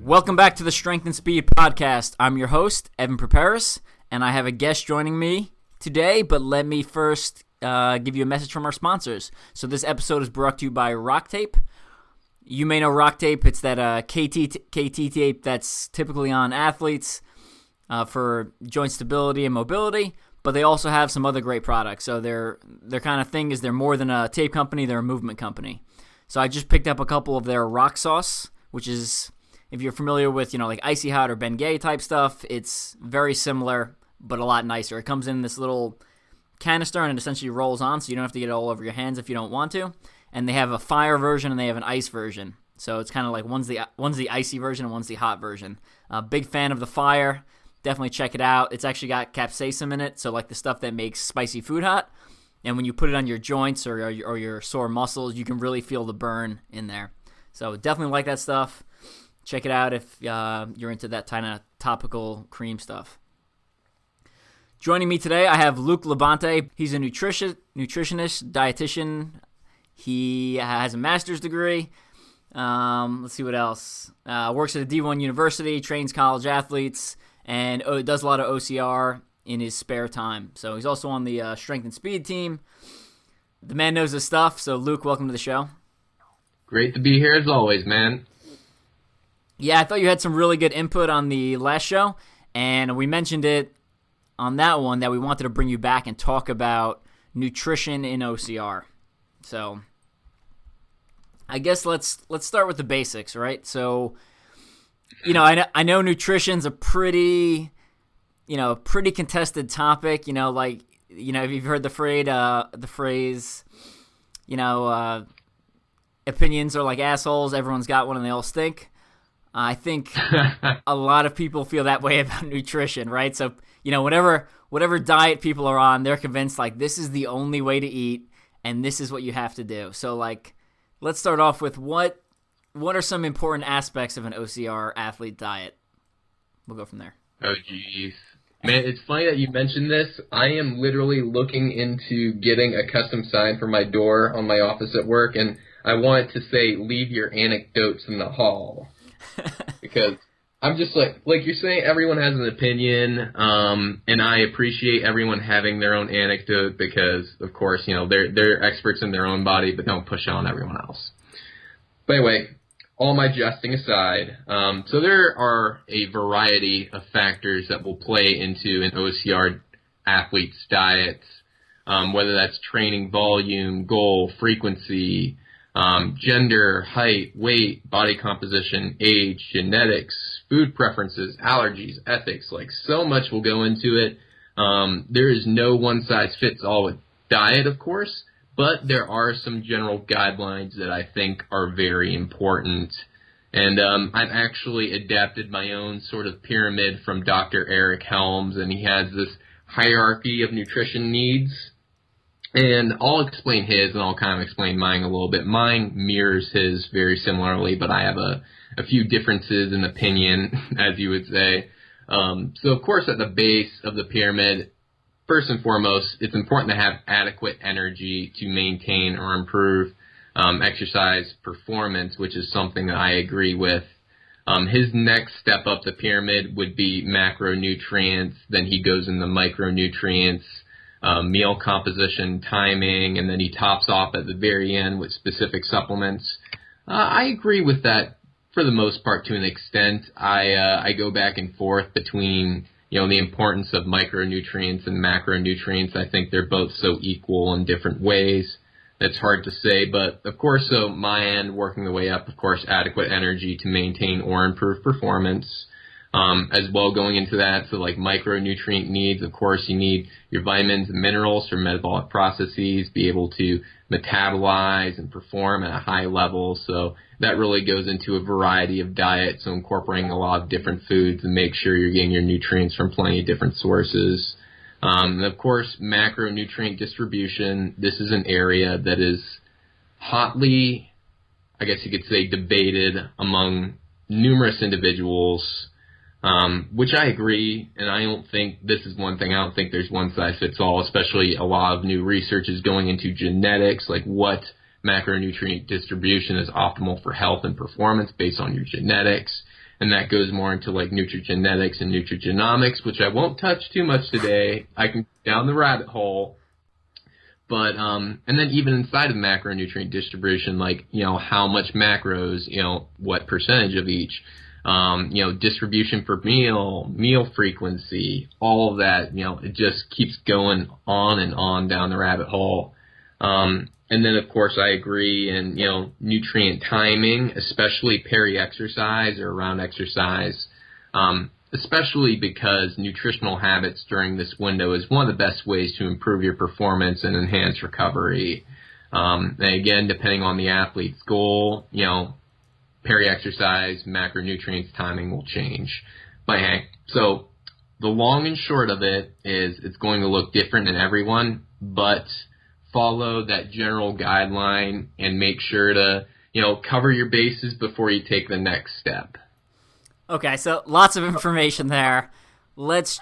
Welcome back to the Strength and Speed Podcast. I'm your host, Evan Preparis, and I have a guest joining me today, but let me first give you a message from our sponsors. So this episode is brought to you by Rock Tape. You may know Rock Tape. It's that KT tape that's typically on athletes for joint stability and mobility, but they also have some other great products. So their kind of thing is they're more than a tape company, they're a movement company. So I just picked up a couple of their Rock Sauce, which is, if you're familiar with, like Icy Hot or Bengay type stuff, it's very similar, but a lot nicer. It comes in this little canister and it essentially rolls on, so you don't have to get it all over your hands if you don't want to. And they have a fire version and they have an ice version. So it's kind of like one's the icy version and one's the hot version. Big fan of the fire. Definitely check it out. It's actually got capsaicin in it, so like the stuff that makes spicy food hot. And when you put it on your joints or your sore muscles, you can really feel the burn in there. So definitely like that stuff. Check it out if you're into that kind of topical cream stuff. Joining me today, I have Luke Labonte. He's a nutritionist, dietitian. He has a master's degree. Let's see what else. Works at a D1 university, trains college athletes, and does a lot of OCR in his spare time. So he's also on the Strength and Speed team. The man knows his stuff. So Luke, welcome to the show. Great to be here as always, man. Yeah, I thought you had some really good input on the last show, and we mentioned it on that one that we wanted to bring you back and talk about nutrition in OCR. So I guess let's start with the basics, right? So, I know nutrition's a pretty contested topic. If you've heard the phrase, opinions are like assholes. Everyone's got one and they all stink. I think a lot of people feel that way about nutrition, right? So, whatever diet people are on, they're convinced like this is the only way to eat and this is what you have to do. So like, let's start off with what are some important aspects of an OCR athlete diet? We'll go from there. Oh, geez. Man, it's funny that you mentioned this. I am literally looking into getting a custom sign for my door on my office at work, and I want it to say, leave your anecdotes in the hall. Because I'm just like you're saying, everyone has an opinion, and I appreciate everyone having their own anecdote because, of course, they're experts in their own body, but don't push it on everyone else. But anyway, all my jesting aside, so there are a variety of factors that will play into an OCR athlete's diet, whether that's training volume, goal, frequency, gender, height, weight, body composition, age, genetics, food preferences, allergies, ethics, like so much will go into it. There is no one-size-fits-all with diet, of course, but there are some general guidelines that I think are very important. And I've actually adapted my own sort of pyramid from Dr. Eric Helms, and he has this hierarchy of nutrition needs. And I'll explain his, and I'll kind of explain mine a little bit. Mine mirrors his very similarly, but I have a few differences in opinion, as you would say. So, of course, at the base of the pyramid, first and foremost, it's important to have adequate energy to maintain or improve exercise performance, which is something that I agree with. His next step up the pyramid would be macronutrients. Then he goes into micronutrients. Meal composition, timing, and then he tops off at the very end with specific supplements. I agree with that for the most part to an extent. I go back and forth between the importance of micronutrients and macronutrients. I think they're both so equal in different ways. It's hard to say, but of course, so my end, working the way up, of course, adequate energy to maintain or improve performance. as well going into that. So like micronutrient needs, of course, you need your vitamins and minerals for metabolic processes, be able to metabolize and perform at a high level. So that really goes into a variety of diets, so incorporating a lot of different foods and make sure you're getting your nutrients from plenty of different sources. And of course, macronutrient distribution. This is an area that is hotly, I guess you could say, debated among numerous individuals, which I agree, and I don't think this is one thing. I don't think there's one size fits all, especially a lot of new research is going into genetics, like what macronutrient distribution is optimal for health and performance based on your genetics. And that goes more into like nutrigenetics and nutrigenomics, which I won't touch too much today. I can go down the rabbit hole. But, and then even inside of macronutrient distribution, like, how much macros, what percentage of each, distribution per meal frequency, all of that, it just keeps going on and on down the rabbit hole. And then, of course, I agree in, nutrient timing, especially peri-exercise or around exercise, especially because nutritional habits during this window is one of the best ways to improve your performance and enhance recovery. And again, depending on the athlete's goal, peri-exercise, macronutrients timing will change. But hey, so the long and short of it is it's going to look different in everyone, but follow that general guideline and make sure to, cover your bases before you take the next step. Okay, so lots of information there. Let's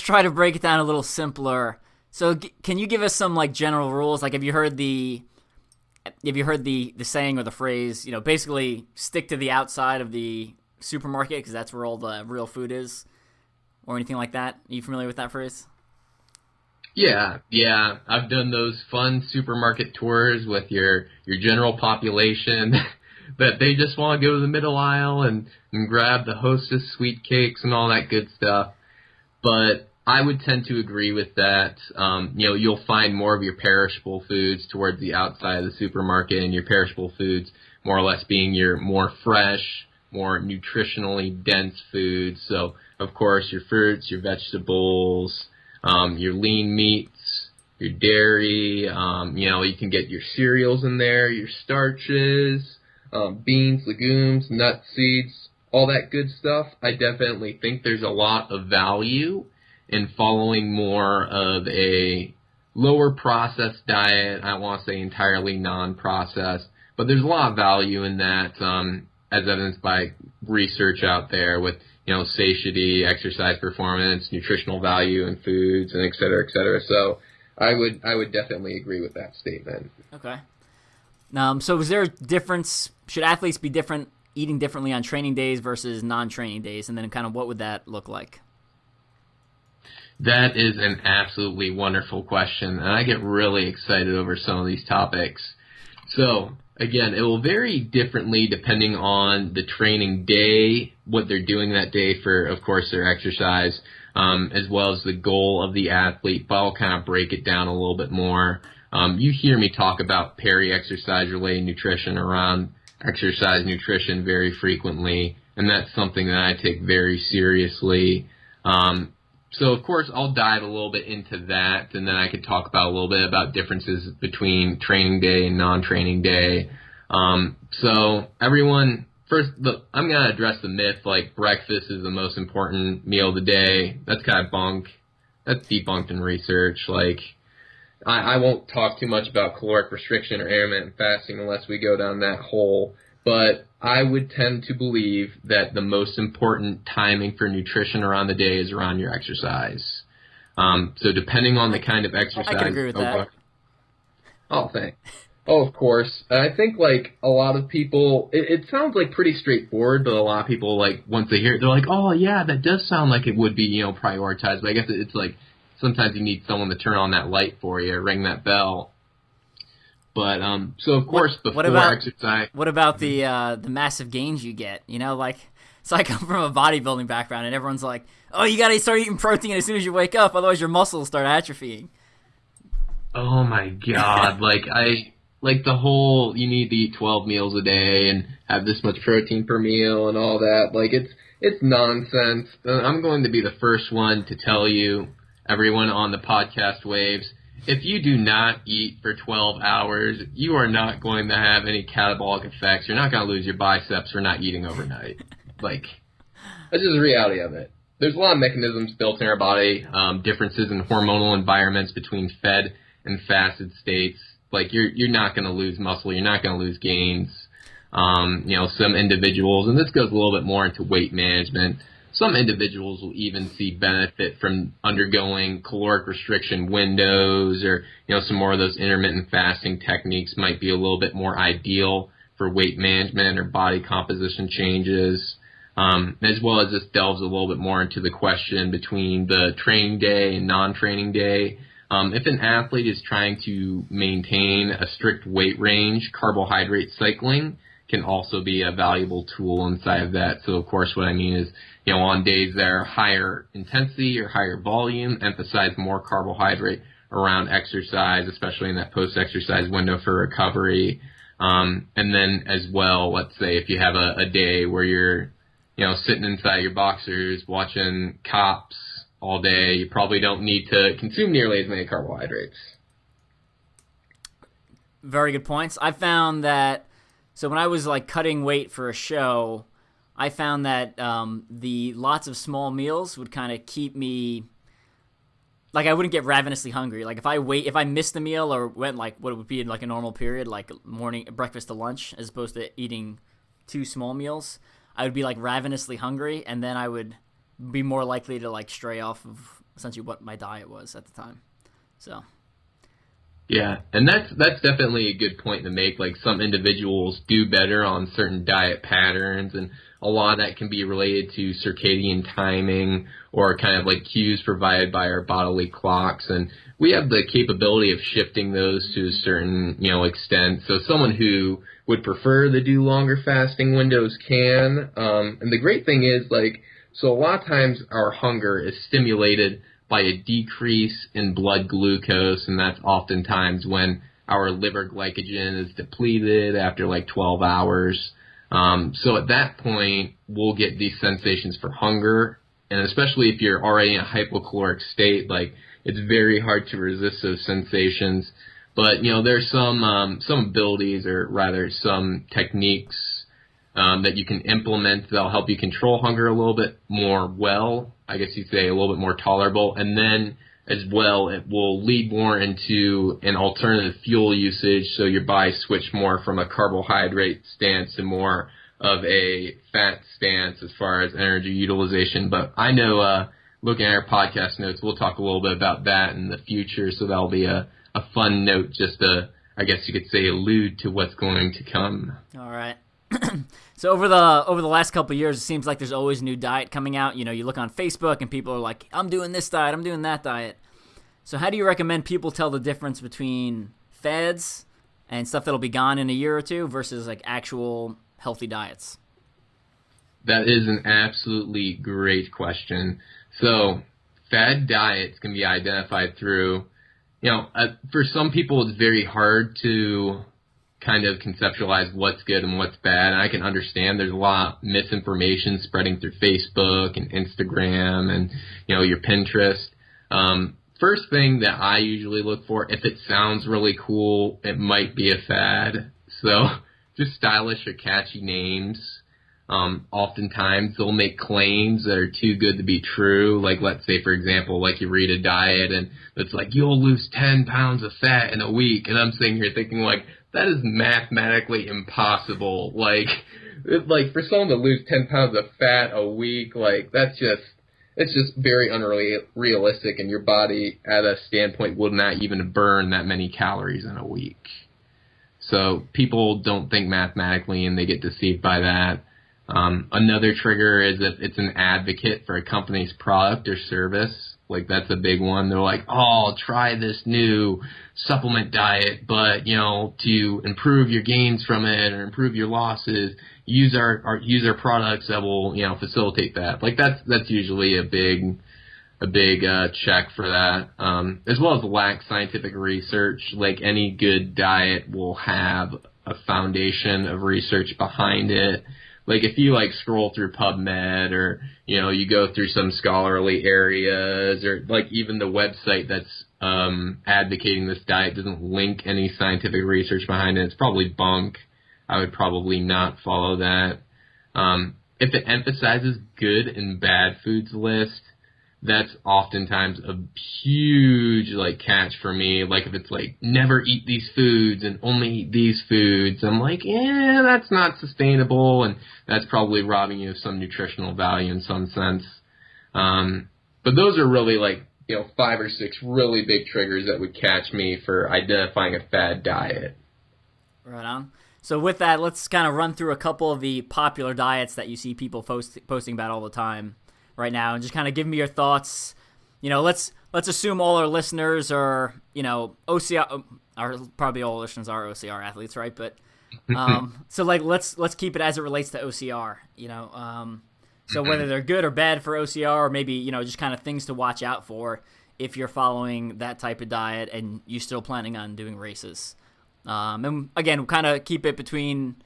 try to break it down a little simpler. So can you give us some like general rules? Like have you heard the saying or the phrase, basically stick to the outside of the supermarket because that's where all the real food is, or anything like that? Are you familiar with that phrase? Yeah. I've done those fun supermarket tours with your general population that they just want to go to the middle aisle and grab the Hostess sweet cakes and all that good stuff. But I would tend to agree with that. You'll find more of your perishable foods towards the outside of the supermarket, and your perishable foods more or less being your more fresh, more nutritionally dense foods. So, of course, your fruits, your vegetables, your lean meats, your dairy, you can get your cereals in there, your starches, beans, legumes, nuts, seeds, all that good stuff. I definitely think there's a lot of value in following more of a lower processed diet. I don't want to say entirely non-processed, but there's a lot of value in that, as evidenced by research out there with, satiety, exercise performance, nutritional value in foods, and et cetera, et cetera. So I would definitely agree with that statement. Okay. So is there a difference? Should athletes be eating differently on training days versus non-training days? And then kind of what would that look like? That is an absolutely wonderful question, and I get really excited over some of these topics. So, again, it will vary differently depending on the training day, what they're doing that day for, of course, their exercise, as well as the goal of the athlete, but I'll kind of break it down a little bit more. You hear me talk about peri-exercise related nutrition around exercise nutrition very frequently, and that's something that I take very seriously. So, of course, I'll dive a little bit into that, and then I could talk about a little bit about differences between training day and non-training day. So, everyone, first, I'm going to address the myth, like breakfast is the most important meal of the day. That's kind of bunk. That's debunked in research. Like, I won't talk too much about caloric restriction or intermittent fasting unless we go down that hole, but I would tend to believe that the most important timing for nutrition around the day is around your exercise. So depending on the kind of exercise... I can agree with that. Oh, thanks. Oh, of course. I think, like, a lot of people... It sounds, like, pretty straightforward, but a lot of people, like, once they hear it, they're like, oh, yeah, that does sound like it would be, prioritized. But I guess it's, like, sometimes you need someone to turn on that light for you, ring that bell. But, so of course, before exercise... What about the massive gains you get? So I come from a bodybuilding background, and everyone's like, oh, you got to start eating protein as soon as you wake up, otherwise your muscles start atrophying. Oh, my God. The whole, you need to eat 12 meals a day and have this much protein per meal and all that. Like, It's nonsense. I'm going to be the first one to tell you, everyone on the podcast waves, if you do not eat for 12 hours, you are not going to have any catabolic effects. You're not going to lose your biceps for not eating overnight. Like, that's just the reality of it. There's a lot of mechanisms built in our body, differences in hormonal environments between fed and fasted states. Like, you're not going to lose muscle. You're not going to lose gains. Some individuals, and this goes a little bit more into weight management, some individuals will even see benefit from undergoing caloric restriction windows, or, some more of those intermittent fasting techniques might be a little bit more ideal for weight management or body composition changes, as well as this delves a little bit more into the question between the training day and non-training day. If an athlete is trying to maintain a strict weight range, carbohydrate cycling can also be a valuable tool inside of that. So, of course, what I mean is, on days that are higher intensity or higher volume, emphasize more carbohydrate around exercise, especially in that post-exercise window for recovery. And then as well, let's say if you have a day where you're, sitting inside your boxers watching cops all day, you probably don't need to consume nearly as many carbohydrates. Very good points. I found that, so when I was cutting weight for a show, I found that the lots of small meals would kind of keep me, I wouldn't get ravenously hungry. Like if I missed a meal or went what it would be in a normal period, like morning, breakfast to lunch, as opposed to eating 2 small meals, I would be ravenously hungry, and then I would be more likely to stray off of essentially what my diet was at the time. So. Yeah, and that's definitely a good point to make. Some individuals do better on certain diet patterns, and a lot of that can be related to circadian timing or kind of cues provided by our bodily clocks, and we have the capability of shifting those to a certain extent. So someone who would prefer to do longer fasting windows can, and the great thing is so a lot of times our hunger is stimulated by a decrease in blood glucose, and that's oftentimes when our liver glycogen is depleted after 12 hours. So at that point, we'll get these sensations for hunger, and especially if you're already in a hypocaloric state, it's very hard to resist those sensations. But, there's some abilities, or rather some techniques that you can implement that'll help you control hunger a little bit more well, I guess you'd say a little bit more tolerable, and then as well it will lead more into an alternative fuel usage, so your body switch more from a carbohydrate stance to more of a fat stance as far as energy utilization. But I know looking at our podcast notes, we'll talk a little bit about that in the future, so that'll be a fun note just to, I guess you could say, allude to what's going to come. All right. So over the last couple of years, it seems like there's always a new diet coming out. You look on Facebook and people are like, I'm doing this diet, I'm doing that diet. So how do you recommend people tell the difference between fads and stuff that'll be gone in a year or two versus actual healthy diets? That is an absolutely great question. So fad diets can be identified through, for some people it's very hard to kind of conceptualize what's good and what's bad, and I can understand there's a lot of misinformation spreading through Facebook and Instagram and your Pinterest. First thing that I usually look for, if it sounds really cool, it might be a fad. So just stylish or catchy names. Oftentimes they'll make claims that are too good to be true. Let's say, for example, you read a diet and it's you'll lose 10 pounds of fat in a week, and I'm sitting here thinking that is mathematically impossible. For someone to lose 10 pounds of fat a week, it's just very unrealistic, and your body at a standpoint will not even burn that many calories in a week. So people don't think mathematically, and they get deceived by that. Another trigger is if it's an advocate for a company's product or service. That's a big one. They're like, oh, try this new supplement diet, but, to improve your gains from it or improve your losses, use our products that will, facilitate that. That's usually a big check for that. As well as lack scientific research. Any good diet will have a foundation of research behind it. like if you like scroll through PubMed or, you know, you go through some scholarly areas or like even the website that's advocating this diet doesn't link any scientific research behind it, it's probably bunk. I would probably not follow that. If it emphasizes good and bad foods list, that's oftentimes a huge like catch for me. Like if it's like never eat these foods and only eat these foods, I'm like, yeah, that's not sustainable, and that's probably robbing you of some nutritional value in some sense. But those are really like, you know, 5 or 6 really big triggers that would catch me for identifying a fad diet. Right on. So with that, let's kind of run through a couple of the popular diets that you see people posting about all the time right now, and just kind of give me your thoughts. You know, let's assume all our listeners are, you know, OCR, or probably all listeners are OCR athletes, right? But so like let's keep it as it relates to OCR. You know, so whether they're good or bad for OCR, or maybe, you know, just kind of things to watch out for if you're following that type of diet and you're still planning on doing races. And again, kind of keep it between.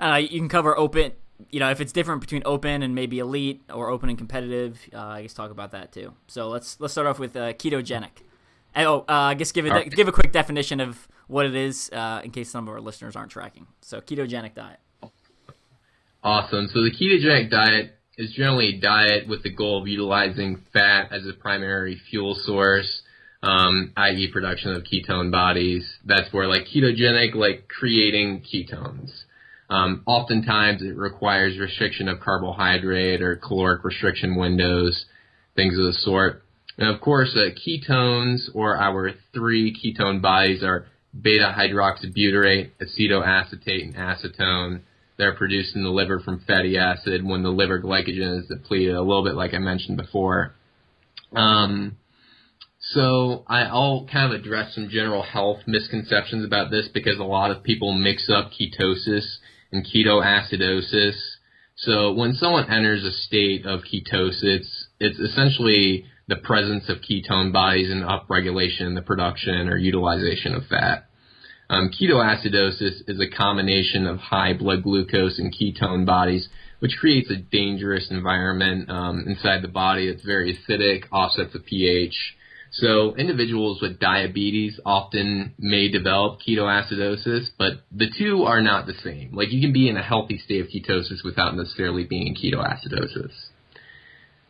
You can cover open. You know, if it's different between open and maybe elite, or open and competitive, I guess talk about that too. So let's start off with ketogenic. And, I guess give a quick definition of what it is in case some of our listeners aren't tracking. So ketogenic diet. Awesome. So the ketogenic diet is generally a diet with the goal of utilizing fat as a primary fuel source, i.e. production of ketone bodies. That's where like ketogenic, like creating ketones. Oftentimes it requires restriction of carbohydrate or caloric restriction windows, things of the sort. And of course, ketones, or our 3 ketone bodies, are beta-hydroxybutyrate, acetoacetate, and acetone. They're produced in the liver from fatty acid when the liver glycogen is depleted, a little bit like I mentioned before. So I'll kind of address some general health misconceptions about this, because a lot of people mix up ketosis and ketoacidosis. So when someone enters a state of ketosis, it's essentially the presence of ketone bodies and upregulation in the production or utilization of fat. Ketoacidosis is a combination of high blood glucose and ketone bodies, which creates a dangerous environment inside the body that's very acidic, offsets the pH. So individuals with diabetes often may develop ketoacidosis, but the two are not the same. Like you can be in a healthy state of ketosis without necessarily being in ketoacidosis.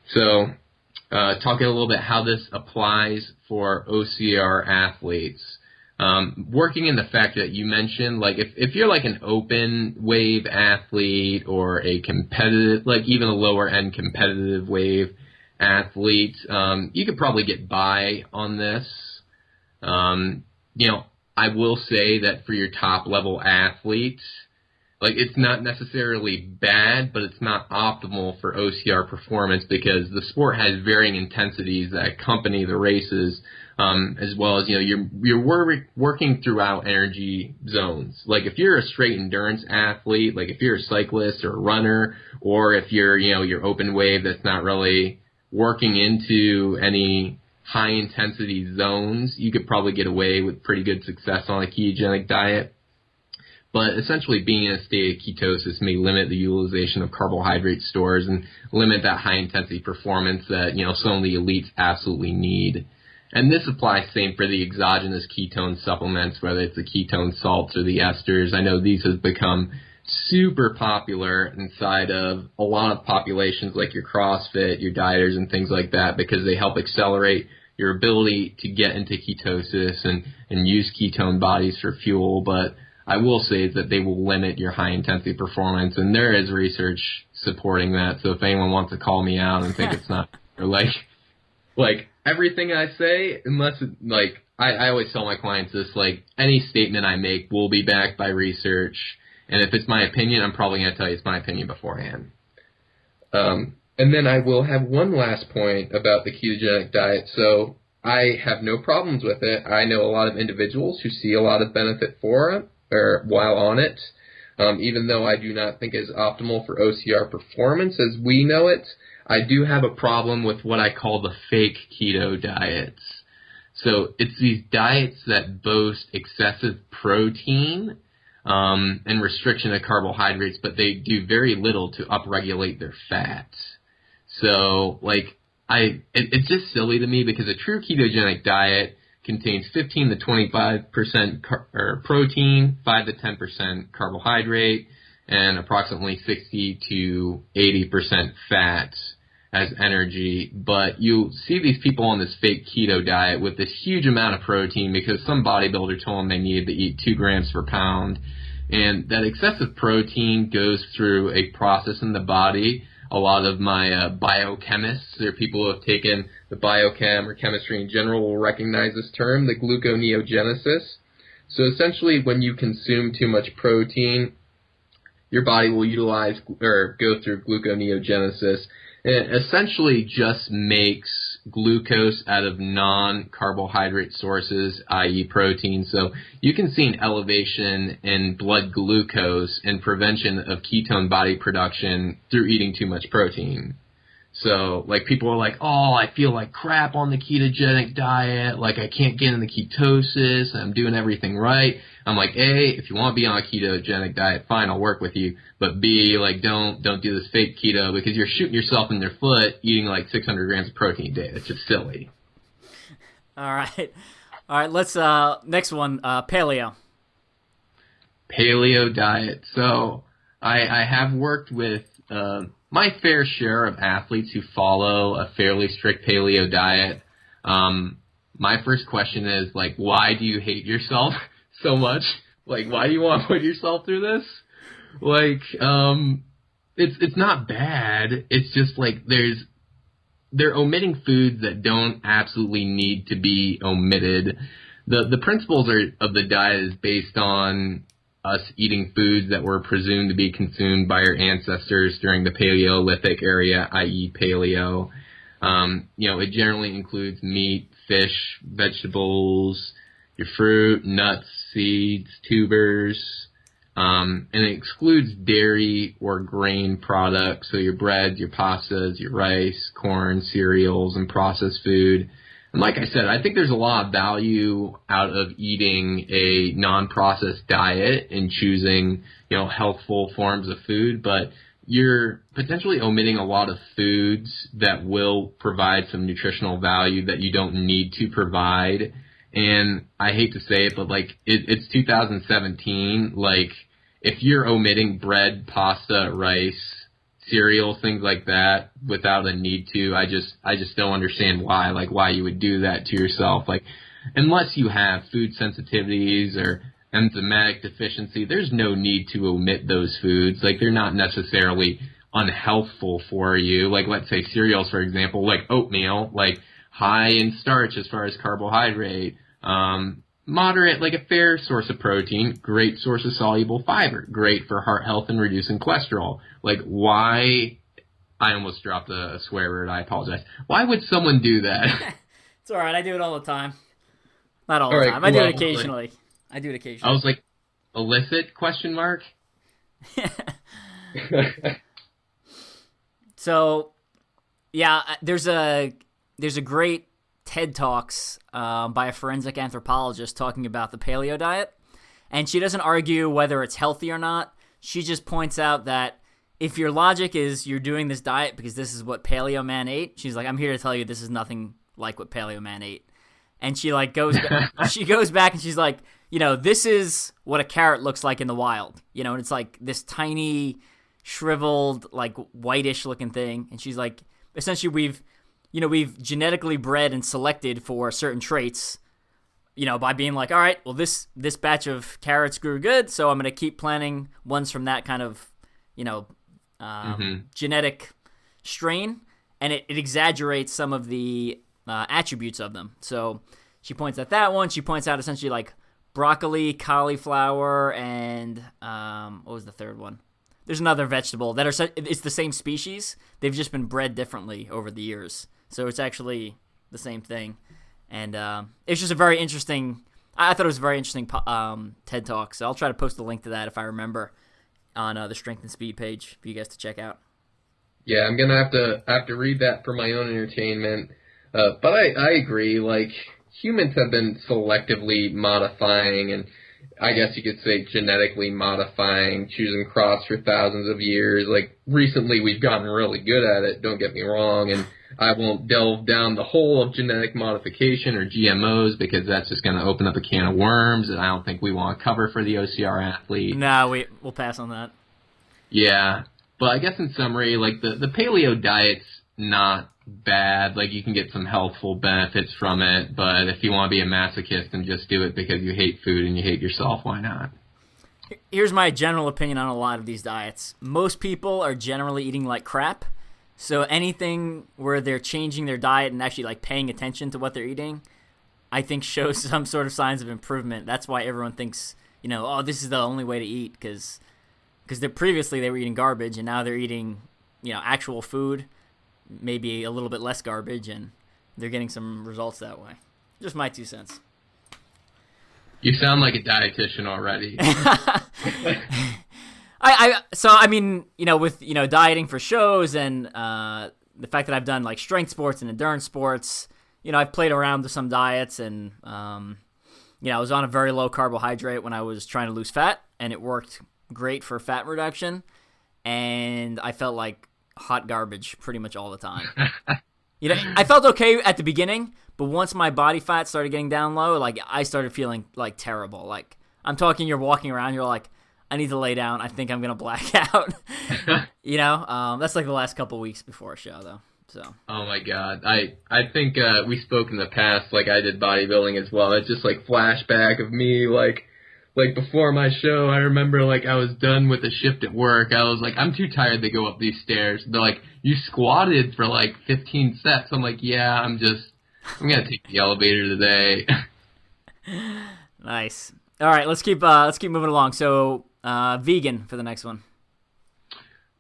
So talking a little bit how this applies for OCR athletes. Working in the fact that you mentioned, like if you're like an open wave athlete or a competitive, like even a lower end competitive wave athlete, you could probably get by on this. You know, I will say that for your top level athletes, like it's not necessarily bad, but it's not optimal for OCR performance, because the sport has varying intensities that accompany the races, as well as, you know, you're working throughout energy zones. Like if you're a straight endurance athlete, like if you're a cyclist or a runner, or if you're, you know, your open wave that's not really working into any high intensity zones, you could probably get away with pretty good success on a ketogenic diet. But essentially being in a state of ketosis may limit the utilization of carbohydrate stores and limit that high intensity performance that, you know, some of the elites absolutely need. And this applies same for the exogenous ketone supplements, whether it's the ketone salts or the esters. I know these have become super popular inside of a lot of populations like your CrossFit, your dieters, and things like that, because they help accelerate your ability to get into ketosis and use ketone bodies for fuel. But I will say that they will limit your high-intensity performance, and there is research supporting that. So if anyone wants to call me out and think it's not, or like everything I say, unless it, like I always tell my clients this, like any statement I make will be backed by research. And if it's my opinion, I'm probably going to tell you it's my opinion beforehand. And then I will have one last point about the ketogenic diet. So I have no problems with it. I know a lot of individuals who see a lot of benefit for it, or while on it, even though I do not think it's optimal for OCR performance as we know it. I do have a problem with what I call the fake keto diets. So it's these diets that boast excessive protein, and restriction of carbohydrates, but they do very little to upregulate their fats. So, like, it's just silly to me because a true ketogenic diet contains 15 to 25% protein, 5 to 10% carbohydrate, and approximately 60 to 80% fats as energy. But you see these people on this fake keto diet with this huge amount of protein because some bodybuilder told them they needed to eat 2 grams per pound. And that excessive protein goes through a process in the body. A lot of my biochemists, or people who have taken the biochem or chemistry in general, will recognize this term, the gluconeogenesis. So essentially, when you consume too much protein, your body will utilize or go through gluconeogenesis. And it essentially just makes glucose out of non-carbohydrate sources, i.e. protein. So you can see an elevation in blood glucose and prevention of ketone body production through eating too much protein. So, like, people are like, oh, I feel like crap on the ketogenic diet, like I can't get into ketosis, I'm doing everything right. I'm like, A, if you want to be on a ketogenic diet, fine, I'll work with you. But B, like, don't do this fake keto because you're shooting yourself in the foot eating like 600 grams of protein a day. That's just silly. All right, let's, next one, paleo. Paleo diet. So, I have worked with my fair share of athletes who follow a fairly strict paleo diet. My first question is, like, why do you hate yourself so much? Like, why do you want to put yourself through this? Like, it's not bad. It's just like they're omitting foods that don't absolutely need to be omitted. The principles of the diet is based on us eating foods that were presumed to be consumed by our ancestors during the Paleolithic area, i.e. paleo. It generally includes meat, fish, vegetables, your fruit, nuts, seeds, tubers, and it excludes dairy or grain products, so your breads, your pastas, your rice, corn, cereals, and processed food. And like I said, I think there's a lot of value out of eating a non-processed diet and choosing, healthful forms of food, but you're potentially omitting a lot of foods that will provide some nutritional value that you don't need to provide. And I hate to say it, but it's 2017. Like, if you're omitting bread, pasta, rice, cereals, things like that without a need to, I just don't understand why. Like, why you would do that to yourself. Like, unless you have food sensitivities or enzymatic deficiency, there's no need to omit those foods. Like, they're not necessarily unhealthful for you. Like, let's say cereals, for example, like oatmeal, like high in starch as far as carbohydrate, moderate, like a fair source of protein, great source of soluble fiber, great for heart health and reducing cholesterol. Like, why? I almost dropped a swear word. I apologize. Why would someone do that? It's all right. I do it all the time. Not all the time. I do it occasionally. I was like, illicit? Question mark. So, yeah, there's a great TED Talks by a forensic anthropologist talking about the paleo diet, and she doesn't argue whether it's healthy or not. She just points out that if your logic is you're doing this diet because this is what paleo man ate, she's like, I'm here to tell you this is nothing like what paleo man ate. And she goes back and she's like, this is what a carrot looks like in the wild, and it's like this tiny, shriveled, like whitish looking thing. And she's like, essentially we've genetically bred and selected for certain traits, by being like, all right, well, this batch of carrots grew good, so I'm going to keep planting ones from that kind of, genetic strain, and it exaggerates some of the attributes of them. So she points at that one. She points out essentially like broccoli, cauliflower, and what was the third one? There's another vegetable that it's the same species. They've just been bred differently over the years. So it's actually the same thing. And it's just a very interesting, I thought it was a very interesting TED Talk. So I'll try to post a link to that if I remember on the Strength and Speed page for you guys to check out. Yeah, I'm going to have to read that for my own entertainment. But I agree, like, humans have been selectively modifying and I guess you could say, genetically modifying, choosing crops for thousands of years. Like, recently we've gotten really good at it, don't get me wrong, and I won't delve down the hole of genetic modification or GMOs because that's just going to open up a can of worms, and I don't think we want to cover for the OCR athlete. No, we'll pass on that. Yeah, but I guess in summary, like, the paleo diet's not bad. Like, you can get some healthful benefits from it, but if you want to be a masochist and just do it because you hate food and you hate yourself, why not? Here's my general opinion on a lot of these diets. Most people are generally eating like crap, so anything where they're changing their diet and actually like paying attention to what they're eating, I think shows some sort of signs of improvement. That's why everyone thinks, oh, this is the only way to eat, because previously they were eating garbage and now they're eating, actual food, maybe a little bit less garbage, and they're getting some results that way. Just my 2 cents. You sound like a dietitian already. With dieting for shows and the fact that I've done like strength sports and endurance sports, I've played around with some diets, and I was on a very low carbohydrate when I was trying to lose fat, and it worked great for fat reduction, and I felt like hot garbage pretty much all the time. I felt okay at the beginning, but once my body fat started getting down low, like I started feeling like terrible. Like, I'm talking, you're walking around, you're like, I need to lay down. I think I'm gonna black out. That's like the last couple weeks before a show, though. So. Oh my God, I think we spoke in the past. Like, I did bodybuilding as well. It's just like flashback of me, like before my show, I remember, like, I was done with a shift at work. I was like, I'm too tired to go up these stairs. They're like, you squatted for, like, 15 sets. I'm like, yeah, I'm going to take the elevator today. Nice. All right, let's keep moving along. So, vegan for the next one.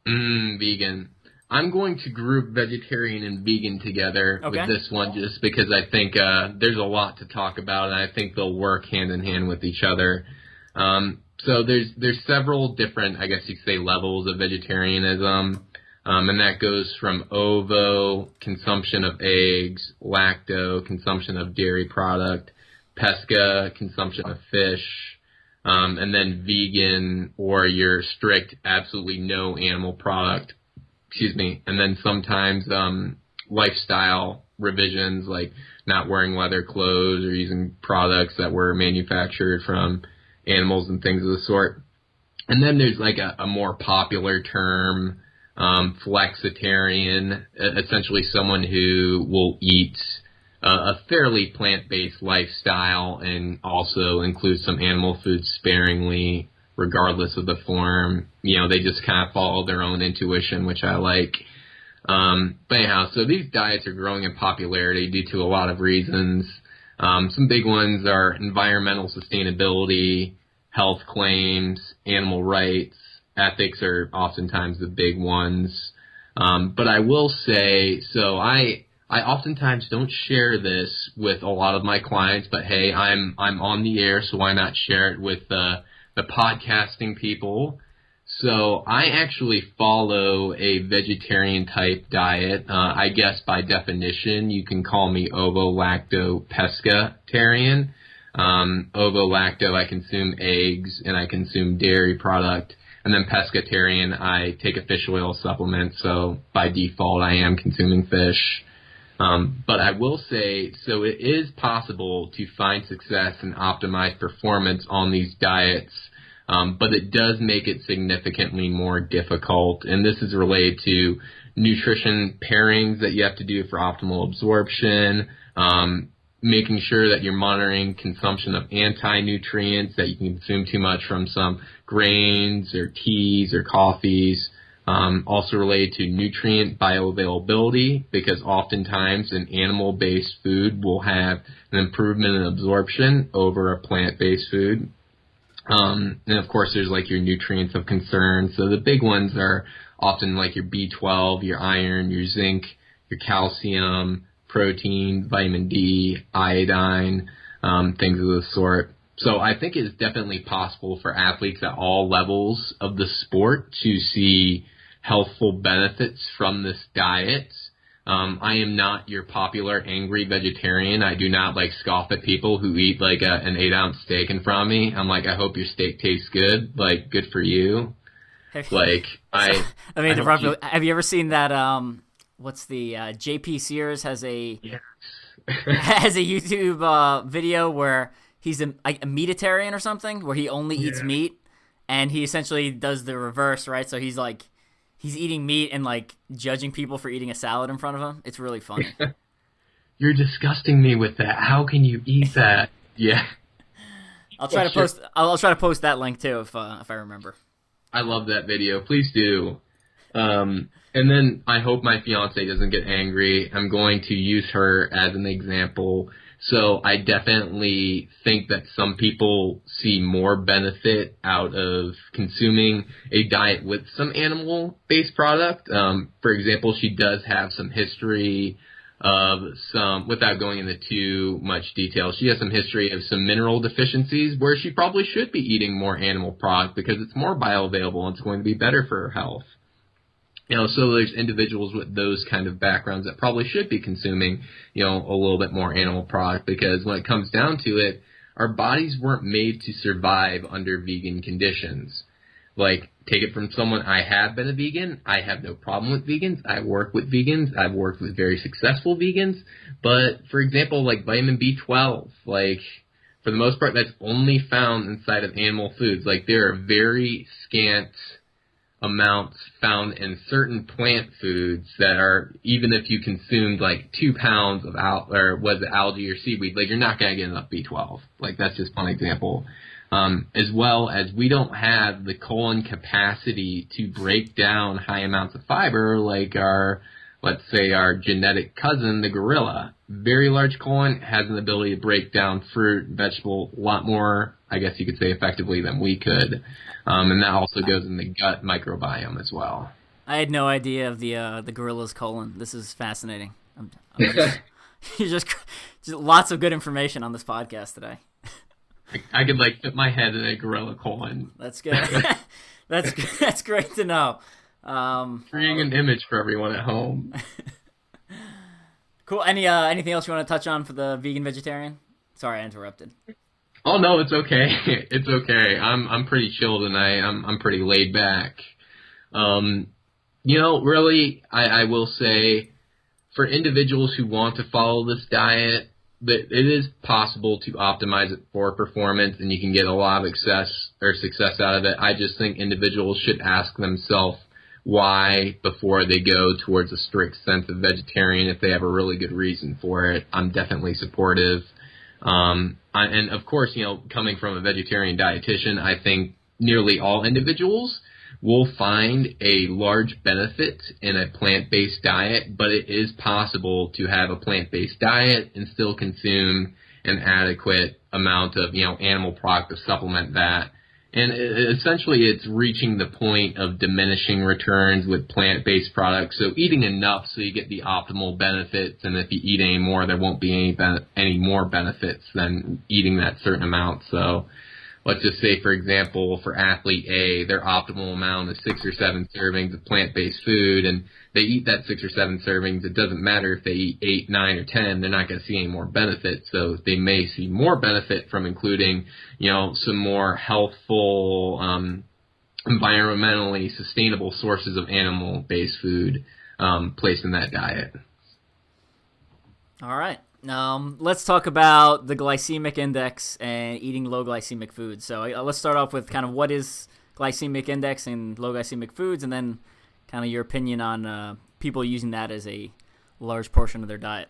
Vegan. I'm going to group vegetarian and vegan together with this one just because I think there's a lot to talk about, and I think they'll work hand in hand with each other. So there's several different, I guess you could say, levels of vegetarianism, and that goes from ovo, consumption of eggs, lacto, consumption of dairy product, pesca, consumption of fish, and then vegan, or your strict, absolutely no animal product, and then sometimes lifestyle revisions, like not wearing leather clothes or using products that were manufactured from animals and things of the sort. And then there's like a more popular term, flexitarian, essentially someone who will eat a fairly plant-based lifestyle and also include some animal food sparingly, regardless of the form. They just kind of follow their own intuition, which I like. But anyhow, so these diets are growing in popularity due to a lot of reasons. Some big ones are environmental sustainability, health claims, animal rights. Ethics are oftentimes the big ones. But I will say, so I oftentimes don't share this with a lot of my clients, but hey, I'm on the air, so why not share it with the podcasting people? So I actually follow a vegetarian type diet. I guess by definition, you can call me ovo-lacto-pescatarian. Ovo-lacto, I consume eggs and I consume dairy product. And then pescatarian, I take a fish oil supplement. So by default, I am consuming fish. But I will say, so it is possible to find success and optimize performance on these diets. But it does make it significantly more difficult, and this is related to nutrition pairings that you have to do for optimal absorption, making sure that you're monitoring consumption of anti-nutrients, that you can consume too much from some grains or teas or coffees, also related to nutrient bioavailability, because oftentimes an animal-based food will have an improvement in absorption over a plant-based food. And of course, there's like your nutrients of concern. So the big ones are often like your B12, your iron, your zinc, your calcium, protein, vitamin D, iodine, things of the sort. So I think it's definitely possible for athletes at all levels of the sport to see healthful benefits from this diet. I am not your popular angry vegetarian. I do not like scoff at people who eat like an 8-ounce steak in front of me. I'm like, I hope your steak tastes good. Like, good for you. Like, have you ever seen that? What's the JP Sears has a Yes. has a YouTube video where he's a meatitarian or something, where he only eats meat, and he essentially does the reverse, right? So he's eating meat and like judging people for eating a salad in front of him. It's really funny. You're disgusting me with that. How can you eat that? Yeah. I'll try to post that link too if I remember. I love that video. Please do. And then I hope my fiance doesn't get angry. I'm going to use her as an example. So I definitely think that some people see more benefit out of consuming a diet with some animal-based product. For example, she does have some history of some, without going into too much detail, she has some history of some mineral deficiencies where she probably should be eating more animal product because it's more bioavailable and it's going to be better for her health. So there's individuals with those kind of backgrounds that probably should be consuming, a little bit more animal product, because when it comes down to it, our bodies weren't made to survive under vegan conditions. Like, take it from someone, I have been a vegan. I have no problem with vegans. I work with vegans. I've worked with very successful vegans. But, for example, like vitamin B12, like, for the most part, that's only found inside of animal foods. Like, there are very scant amounts found in certain plant foods that are, even if you consumed like 2 pounds of algae or seaweed, like, you're not going to get enough B12. Like, that's just one example. As well as we don't have the colon capacity to break down high amounts of fiber like let's say our genetic cousin, the gorilla. Very large colon, has an ability to break down fruit, vegetable, a lot more, I guess you could say, effectively than we could. And that also goes in the gut microbiome as well. I had no idea of the gorilla's colon. This is fascinating. Just lots of good information on this podcast today. I could like fit my head in a gorilla colon. That's good. That's great to know. Creating an image for everyone at home. Cool. Anything else you want to touch on for the vegan vegetarian? Sorry, I interrupted. Oh no, it's okay. It's okay. I'm pretty chilled and I'm pretty laid back. Really, I will say, for individuals who want to follow this diet, that it is possible to optimize it for performance, and you can get a lot of success out of it. I just think individuals should ask themselves why before they go towards a strict sense of vegetarian. If they have a really good reason for it, I'm definitely supportive. And of course, coming from a vegetarian dietitian, I think nearly all individuals will find a large benefit in a plant-based diet, but it is possible to have a plant-based diet and still consume an adequate amount of, animal product to supplement that. And essentially it's reaching the point of diminishing returns with plant-based products. So eating enough so you get the optimal benefits, and if you eat any more, there won't be any more benefits than eating that certain amount. So let's just say, for example, for athlete A, their optimal amount is 6 or 7 servings of plant-based food, and they eat that 6 or 7 servings. It doesn't matter if they eat 8, 9, or 10. They're not going to see any more benefit. So they may see more benefit from including, some more healthful, environmentally sustainable sources of animal-based food placed in that diet. All right. Let's talk about the glycemic index and eating low glycemic foods. So let's start off with kind of what is glycemic index and low glycemic foods, and then kind of your opinion on people using that as a large portion of their diet.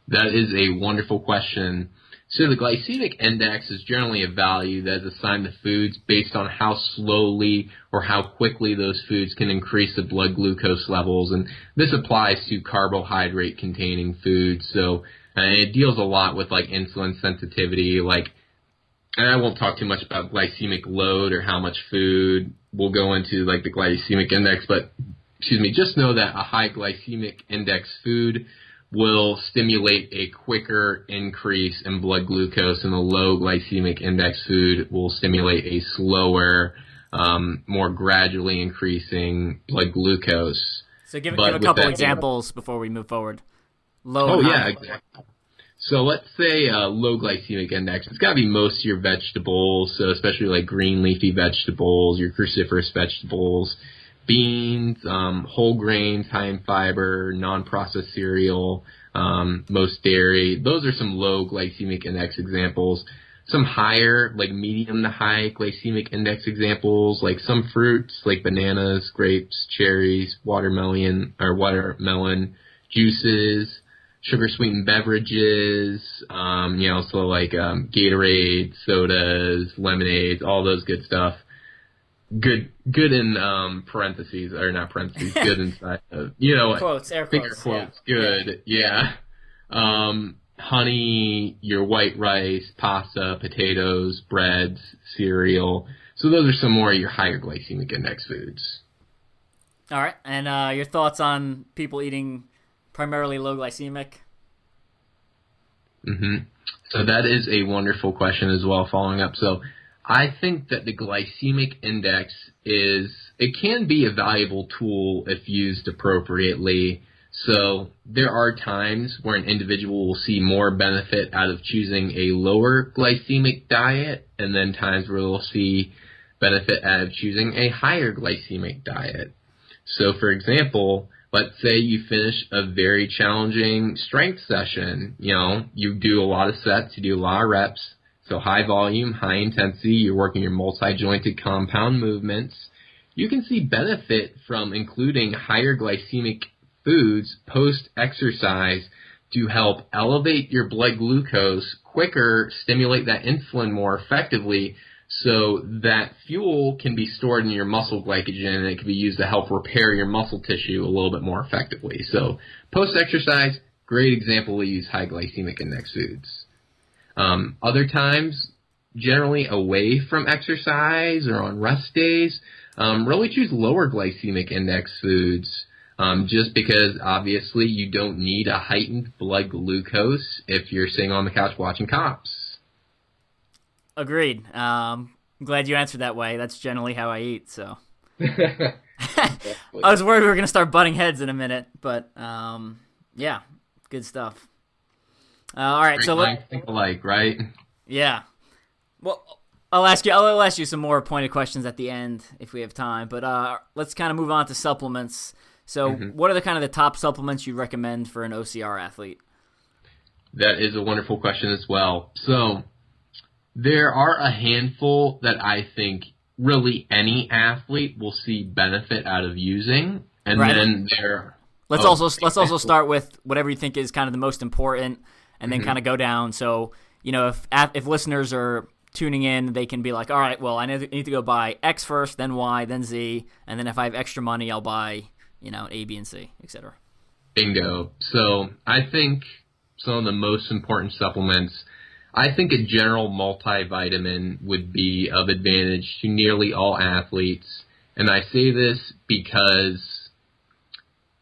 That is a wonderful question. So the glycemic index is generally a value that is assigned to foods based on how slowly or how quickly those foods can increase the blood glucose levels. And this applies to carbohydrate-containing foods. So it deals a lot with like insulin sensitivity, and I won't talk too much about glycemic load or how much food will go into like the glycemic index, but just know that a high glycemic index food will stimulate a quicker increase in blood glucose, and a low glycemic index food will stimulate a slower, more gradually increasing blood glucose. So give But a with couple that examples before we move forward. Low Oh and yeah, high. exactly. So let's say low glycemic index. It's got to be most of your vegetables, so especially like green leafy vegetables, your cruciferous vegetables, beans, whole grains, high in fiber, non-processed cereal, most dairy. Those are some low glycemic index examples. Some higher, like medium to high glycemic index examples, like some fruits like bananas, grapes, cherries, watermelon, juices, sugar-sweetened beverages, so like Gatorade, sodas, lemonades, all those good stuff. Good in parentheses, or not parentheses, good inside of, Quotes, air finger quotes. quotes, good, yeah. Honey, your white rice, pasta, potatoes, breads, cereal. So those are some more of your higher glycemic index foods. All right, and your thoughts on people eating primarily low glycemic? So that is a wonderful question as well, following up. So I think that the glycemic index it can be a valuable tool if used appropriately. So there are times where an individual will see more benefit out of choosing a lower glycemic diet, and then times where they'll see benefit out of choosing a higher glycemic diet. So for example, let's say you finish a very challenging strength session. You do a lot of sets, you do a lot of reps, so high volume, high intensity, you're working your multi-jointed compound movements. You can see benefit from including higher glycemic foods post-exercise to help elevate your blood glucose quicker, stimulate that insulin more effectively, so that fuel can be stored in your muscle glycogen and it can be used to help repair your muscle tissue a little bit more effectively. So post-exercise, great example to use high glycemic index foods. Other times, generally away from exercise or on rest days, really choose lower glycemic index foods. Just because obviously you don't need a heightened blood glucose if you're sitting on the couch watching Cops. Agreed. I'm glad you answered that way. That's generally how I eat. So I was worried we were gonna start butting heads in a minute, but yeah, good stuff. All right, Great minds think alike, right? Yeah. Well, I'll ask you some more pointed questions at the end if we have time. But let's kind of move on to supplements. So, what are the top supplements you recommend for an OCR athlete? That is a wonderful question as well. So, there are a handful that I think really any athlete will see benefit out of using, and right. Then let's also start with whatever you think is kind of the most important, and then kind of go down. So, if listeners are tuning in, they can be like, all right, well, I need to go buy X first, then Y, then Z, and then if I have extra money, I'll buy A, B, and C, etc. Bingo. So I think some of the most important supplements, I think a general multivitamin would be of advantage to nearly all athletes. And I say this because,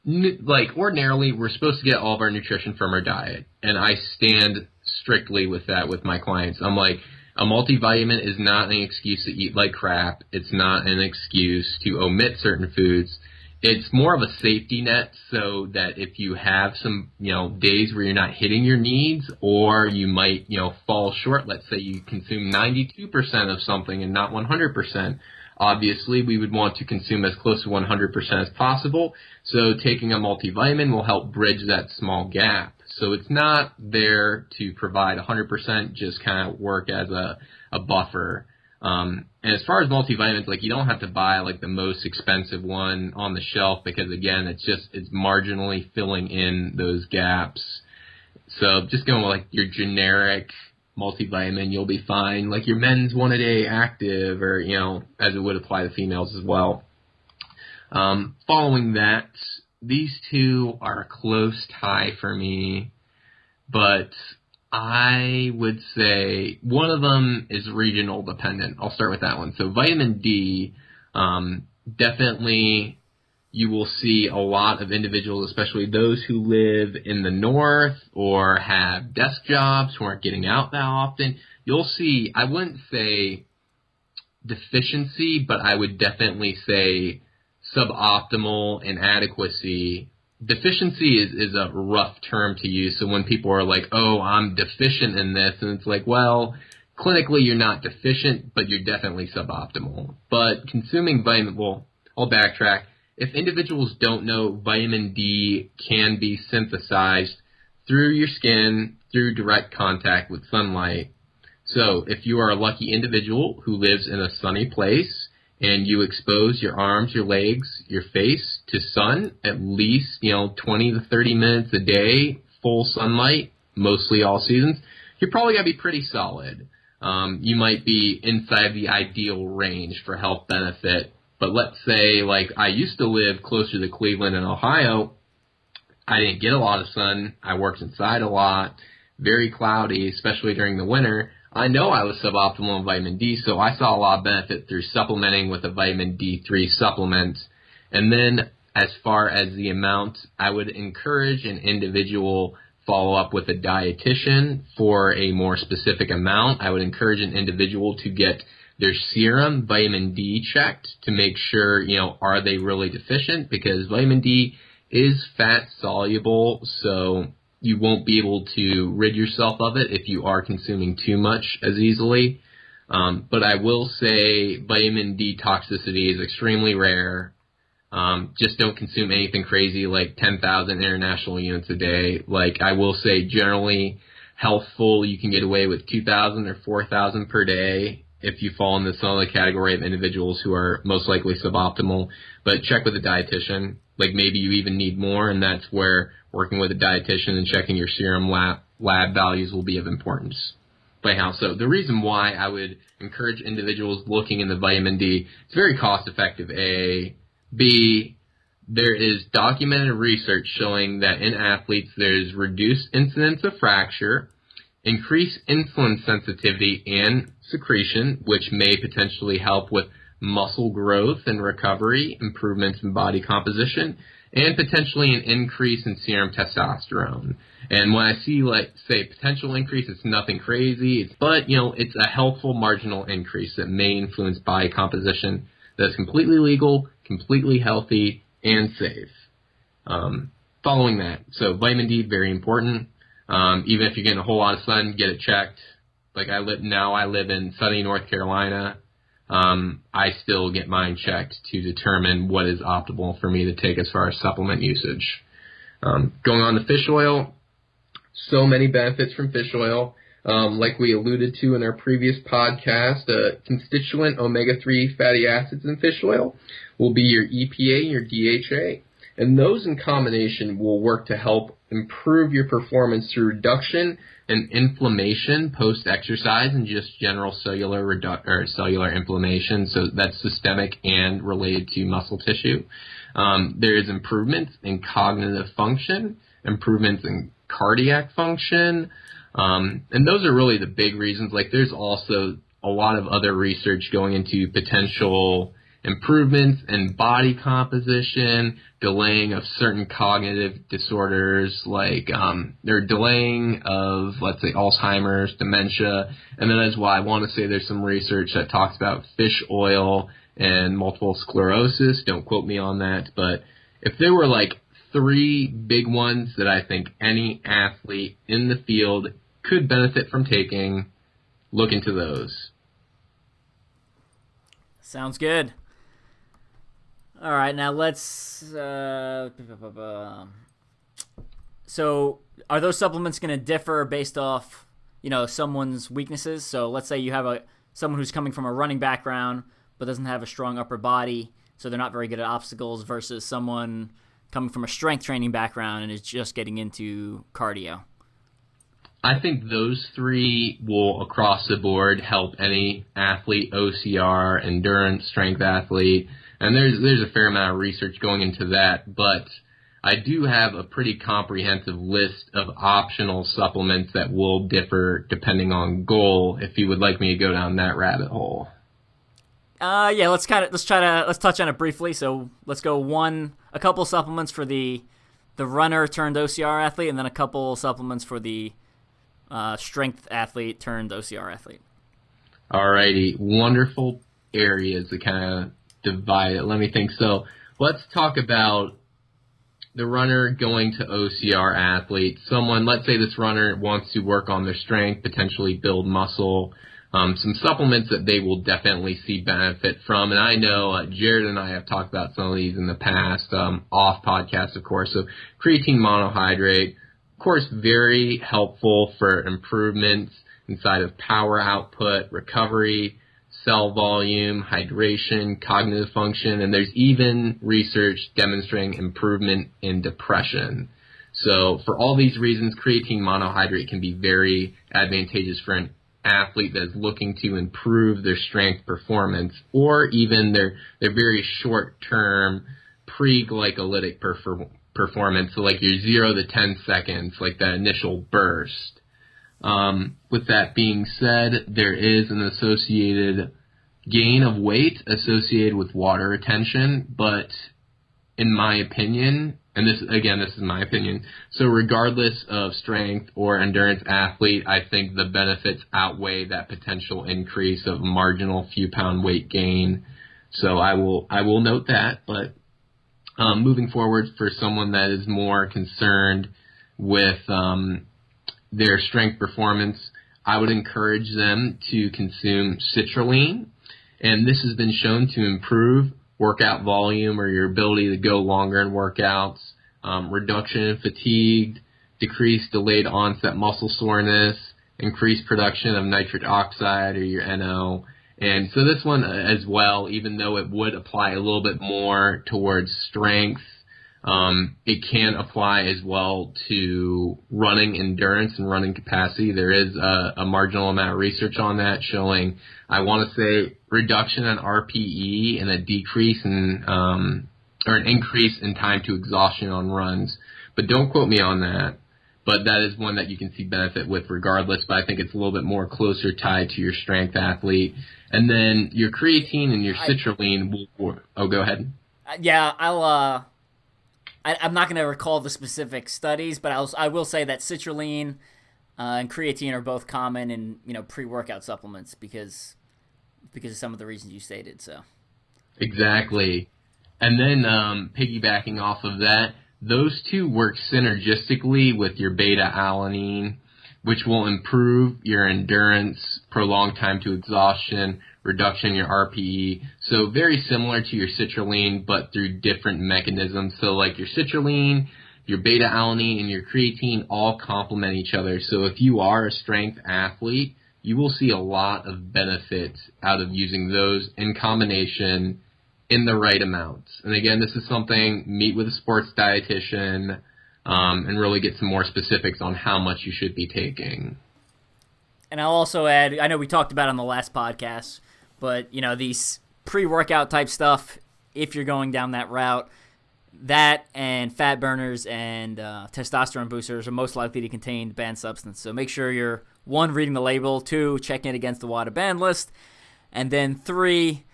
ordinarily, we're supposed to get all of our nutrition from our diet. And I stand strictly with that with my clients. I'm like, a multivitamin is not an excuse to eat like crap. It's not an excuse to omit certain foods. It's more of a safety net so that if you have some, days where you're not hitting your needs, or you might, fall short, let's say you consume 92% of something and not 100%, obviously we would want to consume as close to 100% as possible. So taking a multivitamin will help bridge that small gap. So it's not there to provide 100%, just kind of work as a buffer. And as far as multivitamins, you don't have to buy the most expensive one on the shelf, because again, it's marginally filling in those gaps. So just going with your generic multivitamin, you'll be fine. Your men's 1-a-day active, or as it would apply to females as well. Following that, these two are a close tie for me, but I would say one of them is regional dependent. I'll start with that one. So vitamin D, definitely you will see a lot of individuals, especially those who live in the north or have desk jobs who aren't getting out that often. You'll see, I wouldn't say deficiency, but I would definitely say suboptimal, inadequacy. Deficiency is a rough term to use. So when people are like, oh, I'm deficient in this, and it's like, well, clinically you're not deficient, but you're definitely suboptimal. But consuming I'll backtrack. If individuals don't know, vitamin D can be synthesized through your skin, through direct contact with sunlight. So if you are a lucky individual who lives in a sunny place and you expose your arms, your legs, your face to sun at least, 20 to 30 minutes a day, full sunlight, mostly all seasons, you're probably going to be pretty solid. You might be inside the ideal range for health benefit. But let's say, like, I used to live closer to Cleveland and Ohio. I didn't get a lot of sun. I worked inside a lot, very cloudy, especially during the winter. I know I was suboptimal in vitamin D, so I saw a lot of benefit through supplementing with a vitamin D3 supplement. And then as far as the amount, I would encourage an individual follow up with a dietitian for a more specific amount. I would encourage an individual to get their serum vitamin D checked to make sure, are they really deficient? Because vitamin D is fat soluble, so you won't be able to rid yourself of it if you are consuming too much as easily. But I will say vitamin D toxicity is extremely rare. Just don't consume anything crazy like 10,000 international units a day. Like, I will say generally healthful, you can get away with 2,000 or 4,000 per day if you fall in some other category of individuals who are most likely suboptimal. But check with a dietitian. Like, maybe you even need more, and that's where working with a dietitian and checking your serum lab values will be of importance. But how? So the reason why I would encourage individuals looking in the vitamin D, it's very cost effective, A. B, there is documented research showing that in athletes there's reduced incidence of fracture, increased insulin sensitivity and secretion, which may potentially help with muscle growth and recovery, improvements in body composition, and potentially an increase in serum testosterone. And when I see, say, potential increase, it's nothing crazy, but, it's a helpful marginal increase that may influence body composition that's completely legal, completely healthy, and safe. Following that, so vitamin D, very important. Even if you're getting a whole lot of sun, get it checked. Like, I live in sunny North Carolina. I still get mine checked to determine what is optimal for me to take as far as supplement usage. Going on to fish oil, so many benefits from fish oil. Like we alluded to in our previous podcast, constituent omega-3 fatty acids in fish oil will be your EPA and your DHA. And those in combination will work to help improve your performance through reduction in inflammation post-exercise and just general cellular inflammation. So that's systemic and related to muscle tissue. There is improvements in cognitive function, improvements in cardiac function, and those are really the big reasons. Like, there's also a lot of other research going into potential improvements in body composition, delaying of certain cognitive disorders, like they're delaying of, let's say, Alzheimer's, dementia, and then that's why I want to say there's some research that talks about fish oil and multiple sclerosis. Don't quote me on that, but if there were like 3 big ones that I think any athlete in the field could benefit from taking, look into those. Sounds good. All right, now let's. So, are those supplements going to differ based off, someone's weaknesses? So, let's say you have someone who's coming from a running background but doesn't have a strong upper body, so they're not very good at obstacles, versus someone coming from a strength training background and is just getting into cardio. I think those 3 will, across the board, help any athlete, OCR, endurance, strength athlete. And there's a fair amount of research going into that, but I do have a pretty comprehensive list of optional supplements that will differ depending on goal, if you would like me to go down that rabbit hole. Yeah, let's touch on it briefly. So let's go a couple supplements for the runner turned OCR athlete, and then a couple supplements for the strength athlete turned OCR athlete. Alrighty, wonderful areas to kind of divide it. Let me think. So let's talk about the runner going to OCR athlete. Someone, let's say this runner wants to work on their strength, potentially build muscle, some supplements that they will definitely see benefit from. And I know Jared and I have talked about some of these in the past, off podcast, of course. So creatine monohydrate, of course, very helpful for improvements inside of power output, recovery, cell volume, hydration, cognitive function, and there's even research demonstrating improvement in depression. So for all these reasons, creatine monohydrate can be very advantageous for an athlete that is looking to improve their strength performance, or even their very short-term pre-glycolytic performance, so like your 0 to 10 seconds, like that initial burst. With that being said, there is an associated gain of weight associated with water retention, but in my opinion, and this is my opinion, so regardless of strength or endurance athlete, I think the benefits outweigh that potential increase of marginal few pound weight gain. So I will note that, but moving forward, for someone that is more concerned with their strength performance, I would encourage them to consume citrulline, and this has been shown to improve workout volume or your ability to go longer in workouts, reduction in fatigue, decreased delayed onset muscle soreness, increased production of nitric oxide or your NO. And so this one as well, even though it would apply a little bit more towards strength, it can apply as well to running endurance and running capacity. There is a marginal amount of research on that showing, I want to say, reduction in RPE and a decrease in, or an increase in time to exhaustion on runs. But don't quote me on that. But that is one that you can see benefit with regardless, but I think it's a little bit more closer tied to your strength athlete. And then your creatine and your citrulline will, go ahead. Yeah, I'm not going to recall the specific studies, but I will say that citrulline and creatine are both common in pre-workout supplements because of some of the reasons you stated. So exactly, and then piggybacking off of that, those two work synergistically with your beta-alanine, which will improve your endurance, prolonged time to exhaustion, reduction in your RPE. So very similar to your citrulline, but through different mechanisms. So like your citrulline, your beta-alanine, and your creatine all complement each other. So if you are a strength athlete, you will see a lot of benefits out of using those in combination in the right amounts. And again, this is something, meet with a sports dietitian and really get some more specifics on how much you should be taking. And I'll also add, I know we talked about it on the last podcast, but these pre-workout type stuff, if you're going down that route, that and fat burners and testosterone boosters are most likely to contain banned substance. So make sure you're, 1, reading the label, 2, checking it against the WADA ban list, and then 3,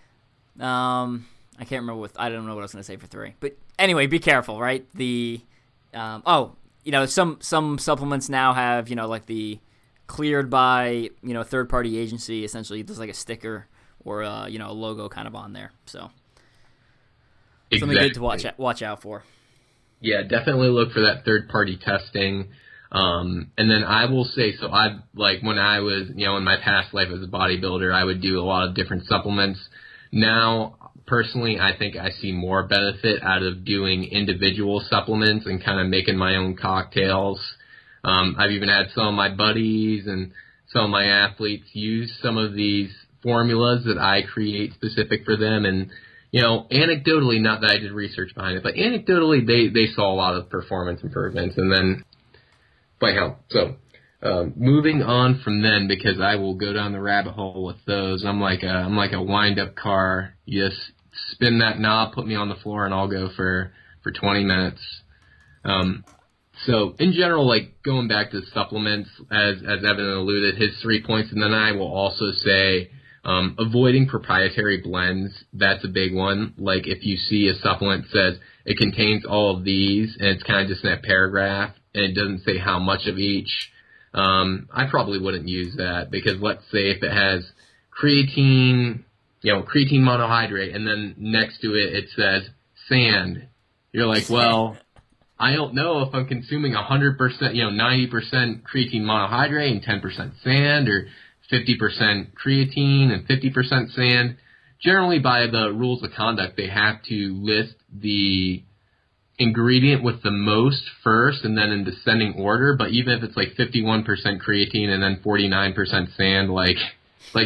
I can't remember I don't know what I was going to say for 3. But anyway, be careful, right? Some supplements now have, like the cleared by, a third-party agency. Essentially, there's like a sticker or, a logo kind of on there. So something good to watch out for. Yeah, definitely look for that third-party testing. And then I will say, so when I was, in my past life as a bodybuilder, I would do a lot of different supplements. Now, personally, I think I see more benefit out of doing individual supplements and kind of making my own cocktails. I've even had some of my buddies and some of my athletes use some of these formulas that I create specific for them. And, anecdotally, not that I did research behind it, but anecdotally, they saw a lot of performance improvements. And then, so moving on from then, because I will go down the rabbit hole with those. I'm like a wind-up car. You just spin that knob, put me on the floor, and I'll go for 20 minutes. So in general, going back to supplements, as Evan alluded, his 3 points, and then I will also say avoiding proprietary blends. That's a big one. Like if you see a supplement that says it contains all of these, and it's kind of just in that paragraph, and it doesn't say how much of each, I probably wouldn't use that, because let's say if it has creatine monohydrate, and then next to it says sand. You're like, well, I don't know if I'm consuming 100%, 90% creatine monohydrate and 10% sand, or 50% creatine and 50% sand. Generally, by the rules of conduct, they have to list the ingredient with the most first and then in descending order. But even if it's like 51% creatine and then 49% sand, like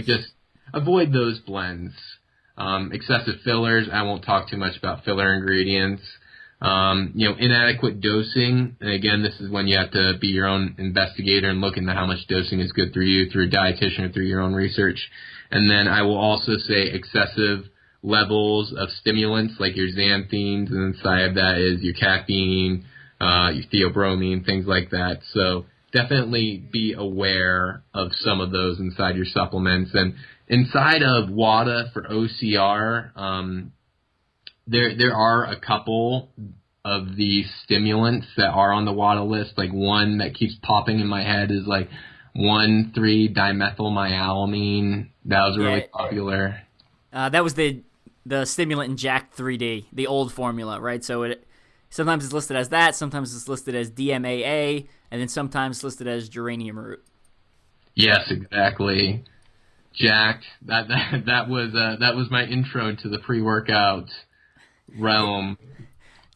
just avoid those blends. Excessive fillers, I won't talk too much about filler ingredients. Inadequate dosing, and again, this is when you have to be your own investigator and look into how much dosing is good through you, through a dietitian or through your own research. And then I will also say excessive levels of stimulants like your xanthines, and inside of that is your caffeine, your theobromine, things like that. So definitely be aware of some of those inside your supplements. And inside of WADA for OCR, there are a couple of the stimulants that are on the WADA list. Like one that keeps popping in my head is like 1,3-dimethylmylamine. That was really popular. That was the stimulant in Jack 3D, the old formula, right? So sometimes it's listed as that, sometimes it's listed as DMAA, and then sometimes it's listed as geranium root. Yes, exactly. Jack, that was my intro into the pre-workout realm.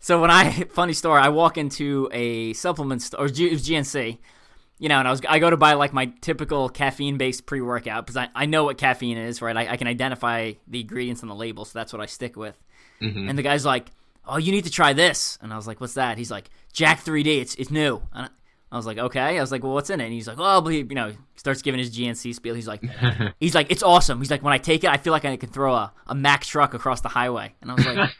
So funny story, I walk into a supplement store, or it was GNC, and I go to buy like my typical caffeine-based pre-workout because I know what caffeine is, right? I can identify the ingredients on the label, so that's what I stick with. Mm-hmm. And the guy's like, "Oh, you need to try this," and I was like, "What's that?" He's like, "Jack 3D, it's new." And I was like, "Okay." I was like, "Well, what's in it?" And he's like, "Oh," he starts giving his GNC spiel. He's like, "It's awesome." He's like, "When I take it, I feel like I can throw a Mack truck across the highway." And I was like,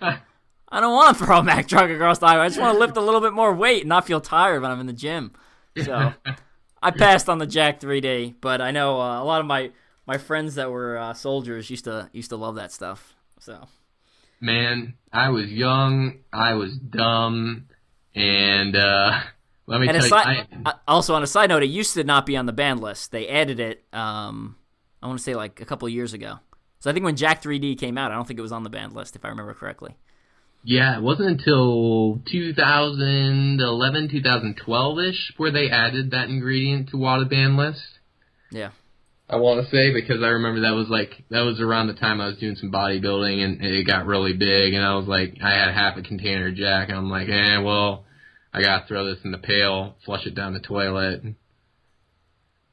I don't want to throw a Mack truck across the highway. I just want to lift a little bit more weight and not feel tired when I'm in the gym. So I passed on the Jack 3D, but I know a lot of my friends that were soldiers used to love that stuff. So, man, I was young, I was dumb, and let me tell you. Also, on a side note, it used to not be on the banned list. They added it. I want to say like a couple of years ago. So I think when Jack 3D came out, I don't think it was on the banned list, if I remember correctly. Yeah, it wasn't until 2011, 2012-ish where they added that ingredient to WADA ban list. Yeah. I want to say, because I remember that was around the time I was doing some bodybuilding and it got really big, and I was like, I had half a container of Jack, and I'm like, well, I got to throw this in the pail, flush it down the toilet.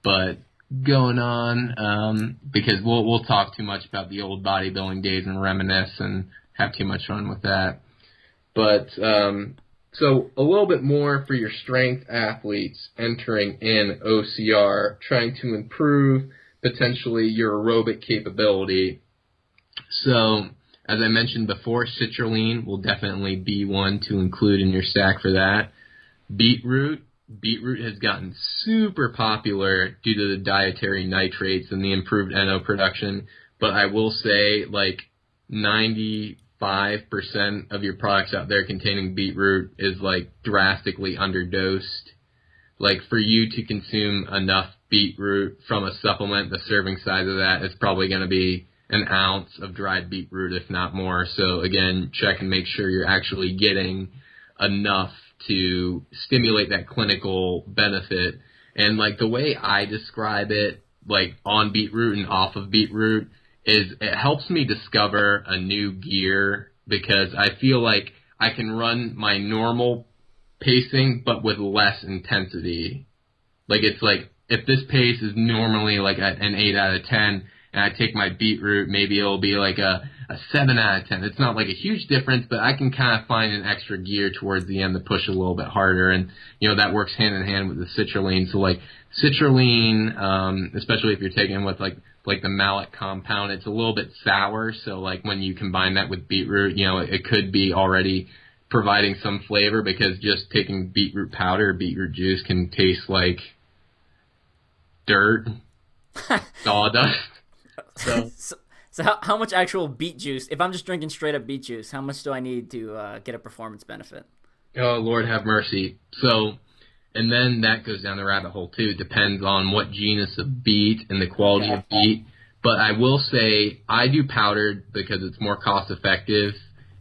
But going on, because we'll talk too much about the old bodybuilding days and reminisce and have too much fun with that. But so a little bit more for your strength athletes entering in OCR, trying to improve potentially your aerobic capability. So as I mentioned before, citrulline will definitely be one to include in your stack for that. Beetroot has gotten super popular due to the dietary nitrates and the improved NO production, but I will say like 95% of your products out there containing beetroot is like drastically underdosed. Like for you to consume enough beetroot from a supplement, the serving size of that is probably going to be an ounce of dried beetroot, if not more. So again, check and make sure you're actually getting enough to stimulate that clinical benefit. And like the way I describe it, like on beetroot and off of beetroot, is it helps me discover a new gear, because I feel like I can run my normal pacing but with less intensity. Like it's like if this pace is normally like an 8 out of 10 and I take my beetroot, maybe it'll be like a 7 out of 10. It's not like a huge difference, but I can kind of find an extra gear towards the end to push a little bit harder, and that works hand in hand with the citrulline. So like citrulline, especially if you're taking it with like the malate compound, it's a little bit sour. So like when you combine that with beetroot, it could be already providing some flavor, because just taking beetroot powder, beetroot juice can taste like dirt, sawdust. So how much actual beet juice, if I'm just drinking straight up beet juice, how much do I need to get a performance benefit? Oh, Lord have mercy. So, and then that goes down the rabbit hole too. It depends on what genus of beet and the quality of beet. But I will say I do powdered because it's more cost effective,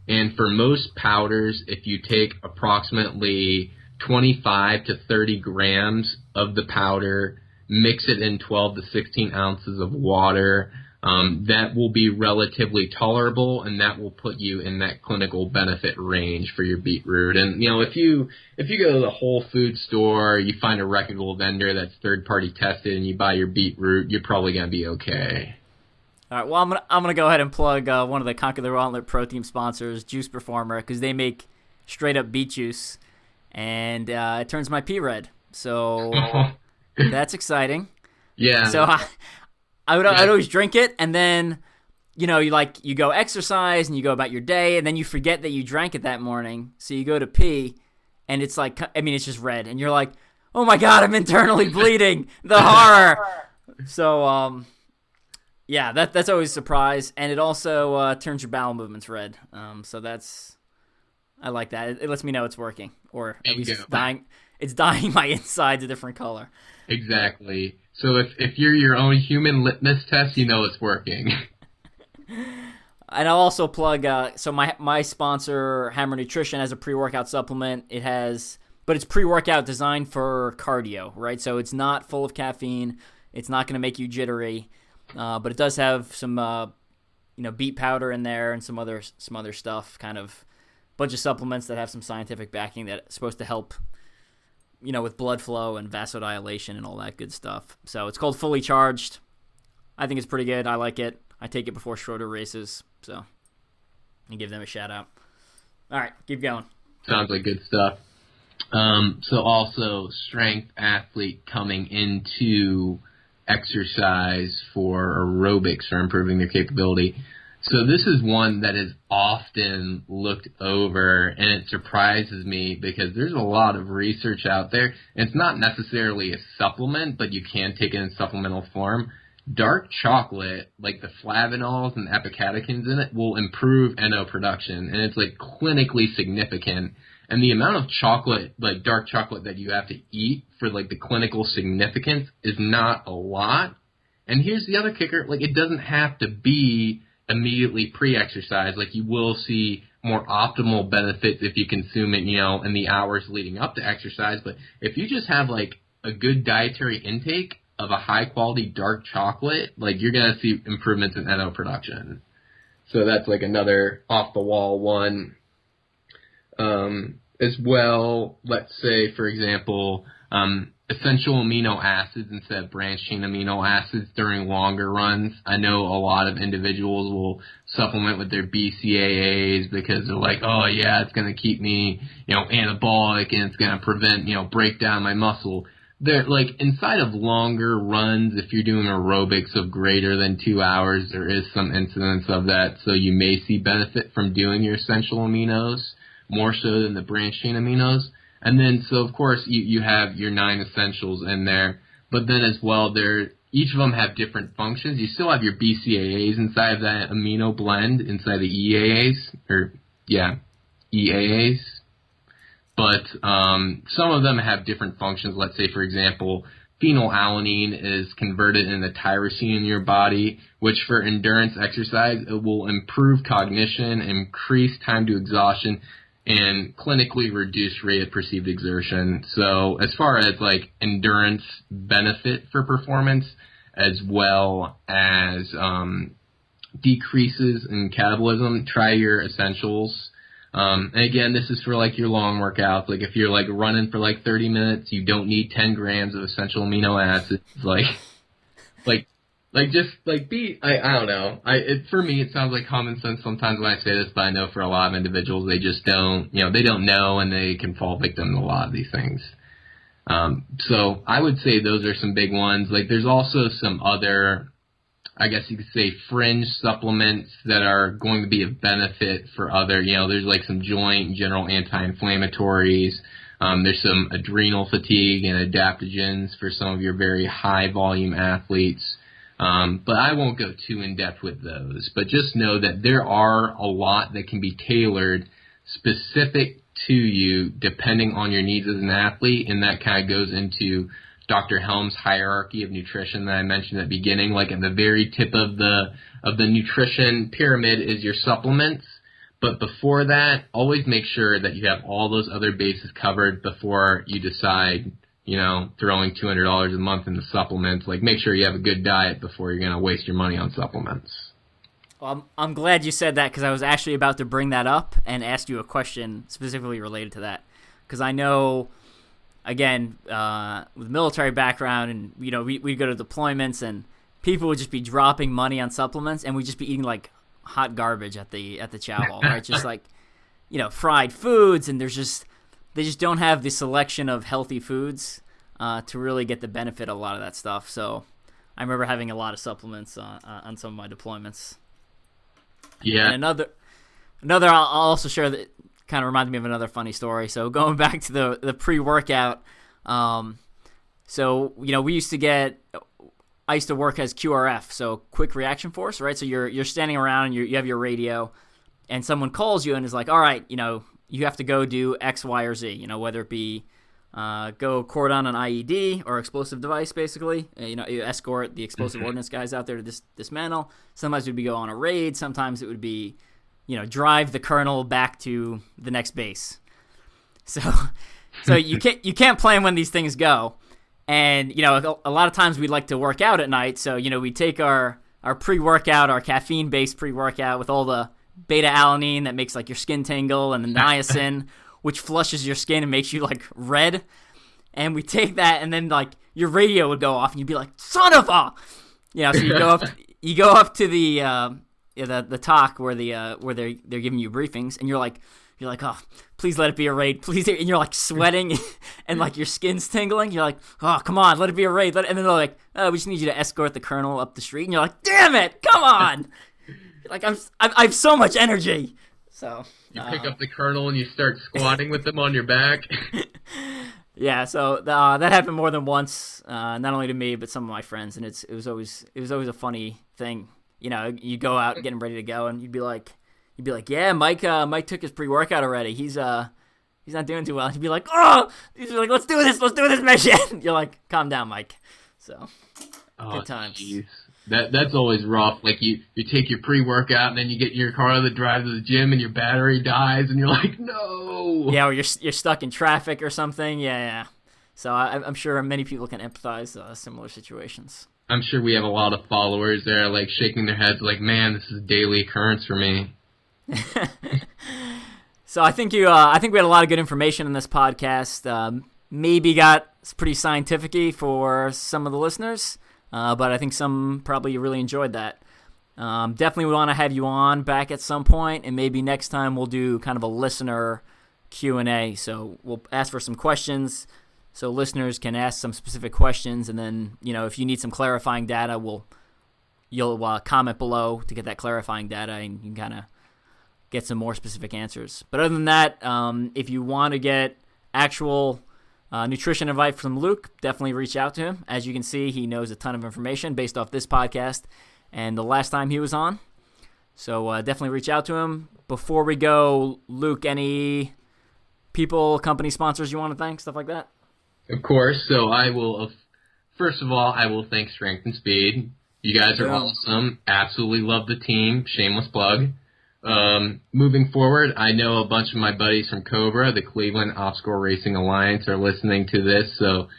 And for most powders, if you take approximately 25 to 30 grams of the powder, mix it in 12 to 16 ounces of water, that will be relatively tolerable, and that will put you in that clinical benefit range for your beetroot. And, if you go to the Whole Food store, you find a reputable vendor that's third-party tested, and you buy your beetroot, you're probably going to be okay. All right, well, I'm gonna go ahead and plug one of the Conquer the Gauntlet Pro Team sponsors, Juice Performer, because they make straight-up beet juice, and it turns my pee red. So that's exciting. Yeah. So I'd always drink it, and then, you go exercise, and you go about your day, and then you forget that you drank it that morning, so you go to pee, and it's like, it's just red, and you're like, oh my God, I'm internally bleeding, the horror. So, yeah, that's always a surprise, and it also turns your bowel movements red, so I like that. It lets me know it's working, or at least it's dyeing my insides a different color. Exactly. So if you're your own human litmus test, it's working. And I'll also plug, so my sponsor, Hammer Nutrition, has a pre-workout supplement. But it's pre-workout designed for cardio, right? So it's not full of caffeine. It's not going to make you jittery. But it does have some, beet powder in there and some other stuff, kind of bunch of supplements that have some scientific backing that's supposed to help, with blood flow and vasodilation and all that good stuff. So it's called Fully Charged. I think it's pretty good. I like it. I take it before shorter races, so I give them a shout out. All right, keep going. Sounds like good stuff. So also strength athlete coming into exercise for aerobics or improving their capability. So this is one that is often looked over, and it surprises me because there's a lot of research out there. And it's not necessarily a supplement, but you can take it in supplemental form. Dark chocolate, like the flavanols and epicatechins in it, will improve NO production, and it's like clinically significant. And the amount of chocolate, like dark chocolate, that you have to eat for like the clinical significance is not a lot. And here's the other kicker, like it doesn't have to be immediately pre-exercise. Like you will see more optimal benefits if you consume it, in the hours leading up to exercise. But if you just have like a good dietary intake of a high quality dark chocolate, like you're going to see improvements in NO production. So that's like another off the wall one. As well, let's say, for example, essential amino acids instead of branched-chain amino acids during longer runs. I know a lot of individuals will supplement with their BCAAs because they're like, oh yeah, it's going to keep me, anabolic, and it's going to prevent, breakdown my muscle. They're like inside of longer runs, if you're doing aerobics of greater than 2 hours, there is some incidence of that. So you may see benefit from doing your essential aminos more so than the branched-chain aminos. And then, so of course, you have your 9 essentials in there, but then as well, each of them have different functions. You still have your BCAAs inside of that amino blend, inside the EAAs. But some of them have different functions. Let's say, for example, phenylalanine is converted into tyrosine in your body, which for endurance exercise, it will improve cognition, increase time to exhaustion, and clinically reduce rate of perceived exertion. So as far as like endurance benefit for performance, as well as decreases in catabolism, try your essentials. And again, this is for like your long workouts. Like if you're like running for like 30 minutes, you don't need 10 grams of essential amino acids. I don't know. For me, it sounds like common sense sometimes when I say this, but I know for a lot of individuals, they just don't, they don't know, and they can fall victim to a lot of these things. So I would say those are some big ones. Like there's also some other, I guess you could say, fringe supplements that are going to be of benefit for other, there's like some joint general anti-inflammatories. There's some adrenal fatigue and adaptogens for some of your very high volume athletes. But I won't go too in-depth with those. But just know that there are a lot that can be tailored specific to you depending on your needs as an athlete, and that kind of goes into Dr. Helm's hierarchy of nutrition that I mentioned at the beginning. Like at the very tip of the nutrition pyramid is your supplements, But before that, always make sure that you have all those other bases covered before you decide, throwing $200 a month into supplements. Like, make sure you have a good diet before you're going to waste your money on supplements. Well, I'm glad you said that because I was actually about to bring that up and ask you a question specifically related to that. Because I know, again, with military background and, we'd go to deployments and people would just be dropping money on supplements and we'd just be eating, like, hot garbage at the chow hall, right? Just like, fried foods, and they just don't have the selection of healthy foods to really get the benefit of a lot of that stuff. So I remember having a lot of supplements on some of my deployments. Yeah. And another I'll also share that kind of reminded me of another funny story. So going back to the pre-workout, so we used to get. I used to work as QRF, so quick reaction force, right? So you're standing around and you have your radio, and someone calls you and is like, all right, you have to go do X, Y, or Z, whether it be go cordon an IED or explosive device, basically. You escort the explosive ordnance guys out there to dismantle. Sometimes it would be go on a raid. Sometimes it would be, drive the colonel back to the next base. So you can't plan when these things go. And, a lot of times we'd like to work out at night. So, we take our pre-workout, our caffeine-based pre-workout with all the beta-alanine that makes, like, your skin tingle, and the niacin, which flushes your skin and makes you, like, red. And we take that, and then, like, your radio would go off, and you'd be like, son of a! So you go up to the talk where they're giving you briefings, and you're like, oh, please let it be a raid, please. And you're like sweating and like your skin's tingling. You're like, oh, come on, let it be a raid. And then they're like, oh, we just need you to escort the colonel up the street. And you're like, damn it, come on. Like I have so much energy. So you pick up the colonel and you start squatting with them on your back. Yeah, so that happened more than once, not only to me but some of my friends, and it was always a funny thing. You go out getting ready to go, and you'd be like, yeah, Mike took his pre-workout already. He's not doing too well. He'd be like, let's do this mission. You're like, calm down, Mike. So, good times. Geez. That's always rough. Like you take your pre-workout and then you get in your car to drive to the gym and your battery dies and you're like, no. Yeah, or you're stuck in traffic or something. Yeah. So I'm sure many people can empathize similar situations. I'm sure we have a lot of followers that are like shaking their heads like, man, this is a daily occurrence for me. So I think we had a lot of good information in this podcast. Maybe got pretty scientific-y for some of the listeners, but I think some probably really enjoyed that. Definitely want to have you on back at some point, and maybe next time we'll do kind of a listener Q&A. So we'll ask for some questions so listeners can ask some specific questions, and then if you need some clarifying data, you'll comment below to get that clarifying data, and you can kind of get some more specific answers. But other than that, if you want to get actual nutrition advice from Luke, definitely reach out to him. As you can see, he knows a ton of information based off this podcast and the last time he was on. So definitely reach out to him. Before we go, Luke, any people, company sponsors you want to thank, stuff like that? Of course. So first of all, I will thank Strength and Speed. You guys are awesome. Absolutely love the team. Shameless plug. Moving forward, I know a bunch of my buddies from Cobra, the Cleveland Obstacle Racing Alliance, are listening to this, so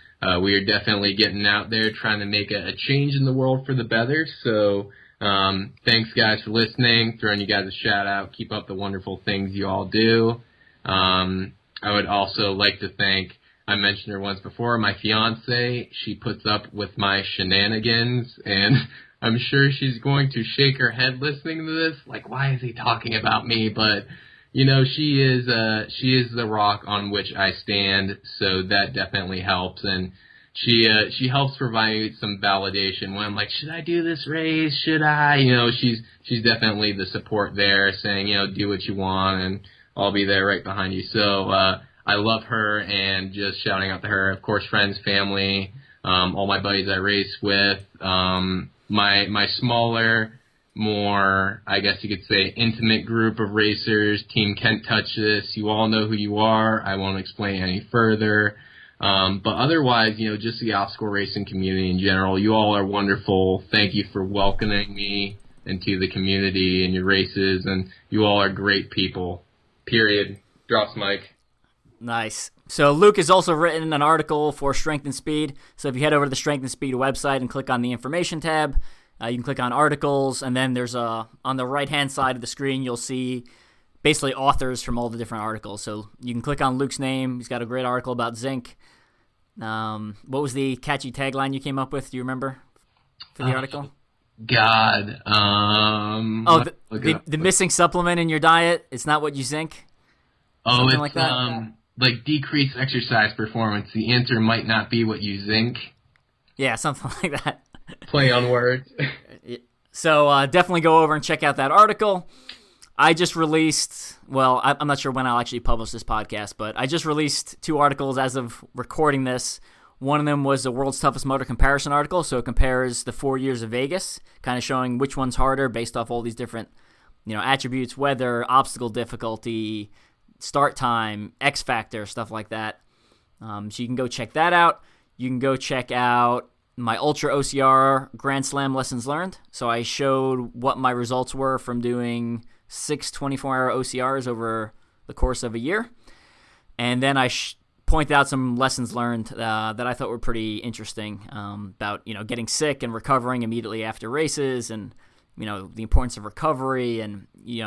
we are definitely getting out there trying to make a change in the world for the better. So thanks, guys, for listening. Throwing you guys a shout-out. Keep up the wonderful things you all do. I would also like to thank, I mentioned her once before, my fiance. She puts up with my shenanigans, and I'm sure she's going to shake her head listening to this, like, why is he talking about me? But, she is the rock on which I stand, so that definitely helps. And she helps provide some validation when I'm like, should I do this race? Should I? She's definitely the support there, saying, do what you want, and I'll be there right behind you. So I love her, and just shouting out to her, of course, friends, family, all my buddies I race with, my smaller, more, I guess you could say, intimate group of racers, Team Can't Touch This. You all know who you are. I won't explain any further. But otherwise, just the obstacle racing community in general, you all are wonderful. Thank you for welcoming me into the community and your races, and you all are great people. Period. Drops mic. Nice. So Luke has also written an article for Strength and Speed. So if you head over to the Strength and Speed website and click on the information tab, you can click on articles, and then there's on the right-hand side of the screen, you'll see basically authors from all the different articles. So you can click on Luke's name. He's got a great article about zinc. What was the catchy tagline you came up with? Do you remember for the article? God. The missing supplement in your diet. It's not what you zinc. Oh, something it's like that. Like decreased exercise performance. The answer might not be what you zinc. Yeah, something like that. Play on words. So definitely go over and check out that article. I just released, well, I'm not sure when I'll actually publish this podcast, but I just released 2 articles as of recording this. One of them was the World's Toughest Motor comparison article, so it compares the 4 years of Vegas, kind of showing which one's harder based off all these different, attributes, weather, obstacle difficulty, start time, X factor, stuff like that. So you can go check that out. You can go check out my ultra-ocr Grand Slam lessons learned. So I showed what my results were from doing 6 24-hour OCRs over the course of a year. And then I point out some lessons learned that I thought were pretty interesting about, getting sick and recovering immediately after races, and, the importance of recovery, and,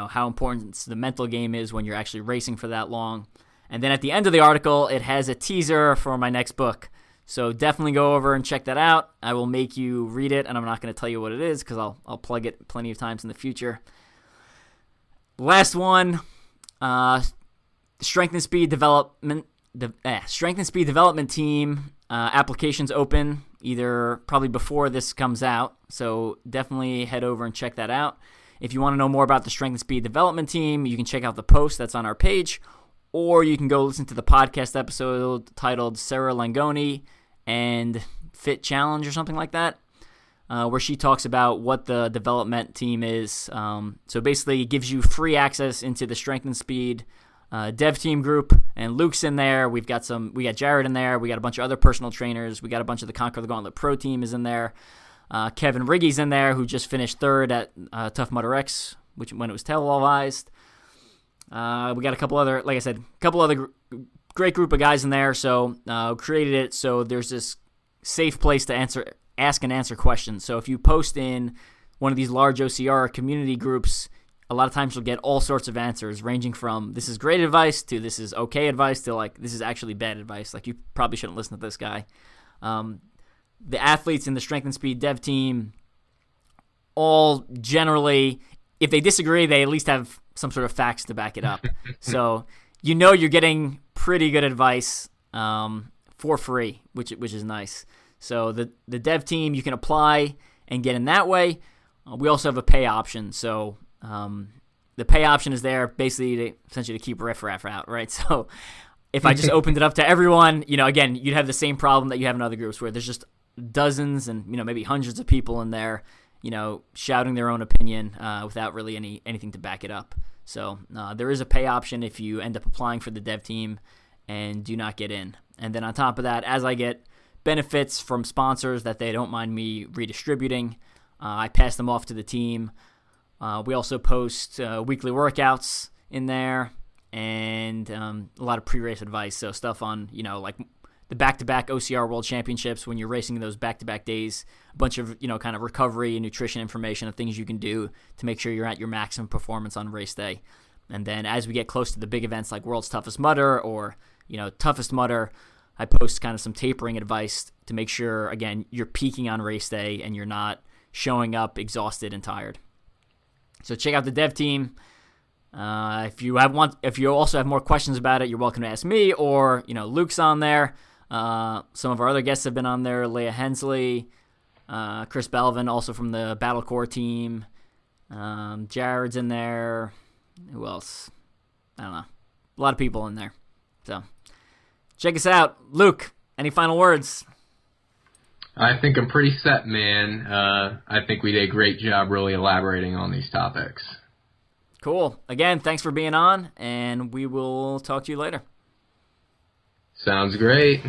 how important the mental game is when you're actually racing for that long. And then at the end of the article, it has a teaser for my next book. So definitely go over and check that out. I will make you read it, and I'm not going to tell you what it is because I'll plug it plenty of times in the future. Last one, Strength and Speed Development. Strength and Speed Development Team applications open either probably before this comes out, so definitely head over and check that out. If you want to know more about the Strength and Speed Development Team, you can check out the post that's on our page, or you can go listen to the podcast episode titled Sarah Langoni and Fit Challenge or something like that, where she talks about what the development team is. So basically it gives you free access into the Strength and Speed dev team group, and Luke's in there. We got Jared in there. We got a bunch of other personal trainers. We got a bunch of the Conquer the Gauntlet Pro team is in there. Kevin Riggy's in there, who just finished 3rd at Tough Mudder X, when it was televised. We got a couple other great group of guys in there. So created it so there's this safe place to ask and answer questions. So if you post in one of these large OCR community groups, a lot of times you'll get all sorts of answers, ranging from this is great advice to this is okay advice to like this is actually bad advice. Like you probably shouldn't listen to this guy. The athletes in the Strength and Speed dev team all generally, if they disagree, they at least have some sort of facts to back it up. So you're getting pretty good advice for free, which is nice. So the dev team, you can apply and get in that way. We also have a pay option. So the pay option is there basically essentially to keep riffraff out, right? So if I just opened it up to everyone, again, you'd have the same problem that you have in other groups where there's just dozens and, maybe hundreds of people in there, shouting their own opinion without really anything to back it up. So there is a pay option if you end up applying for the dev team and do not get in. And then on top of that, as I get benefits from sponsors that they don't mind me redistributing, I pass them off to the team. We also post weekly workouts in there and a lot of pre-race advice. So stuff on, like the back-to-back OCR World Championships when you're racing those back-to-back days, a bunch of, kind of recovery and nutrition information of things you can do to make sure you're at your maximum performance on race day. And then as we get close to the big events like World's Toughest Mudder or, Toughest Mudder, I post kind of some tapering advice to make sure, again, you're peaking on race day and you're not showing up exhausted and tired. So check out the dev team. If you also have more questions about it, you're welcome to ask me, or Luke's on there. Some of our other guests have been on there: Leah Hensley, Chris Belvin, also from the Battle Core team. Jared's in there. Who else? I don't know. A lot of people in there. So check us out. Luke, any final words? I think I'm pretty set, man. I think we did a great job really elaborating on these topics. Cool. Again, thanks for being on, and we will talk to you later. Sounds great.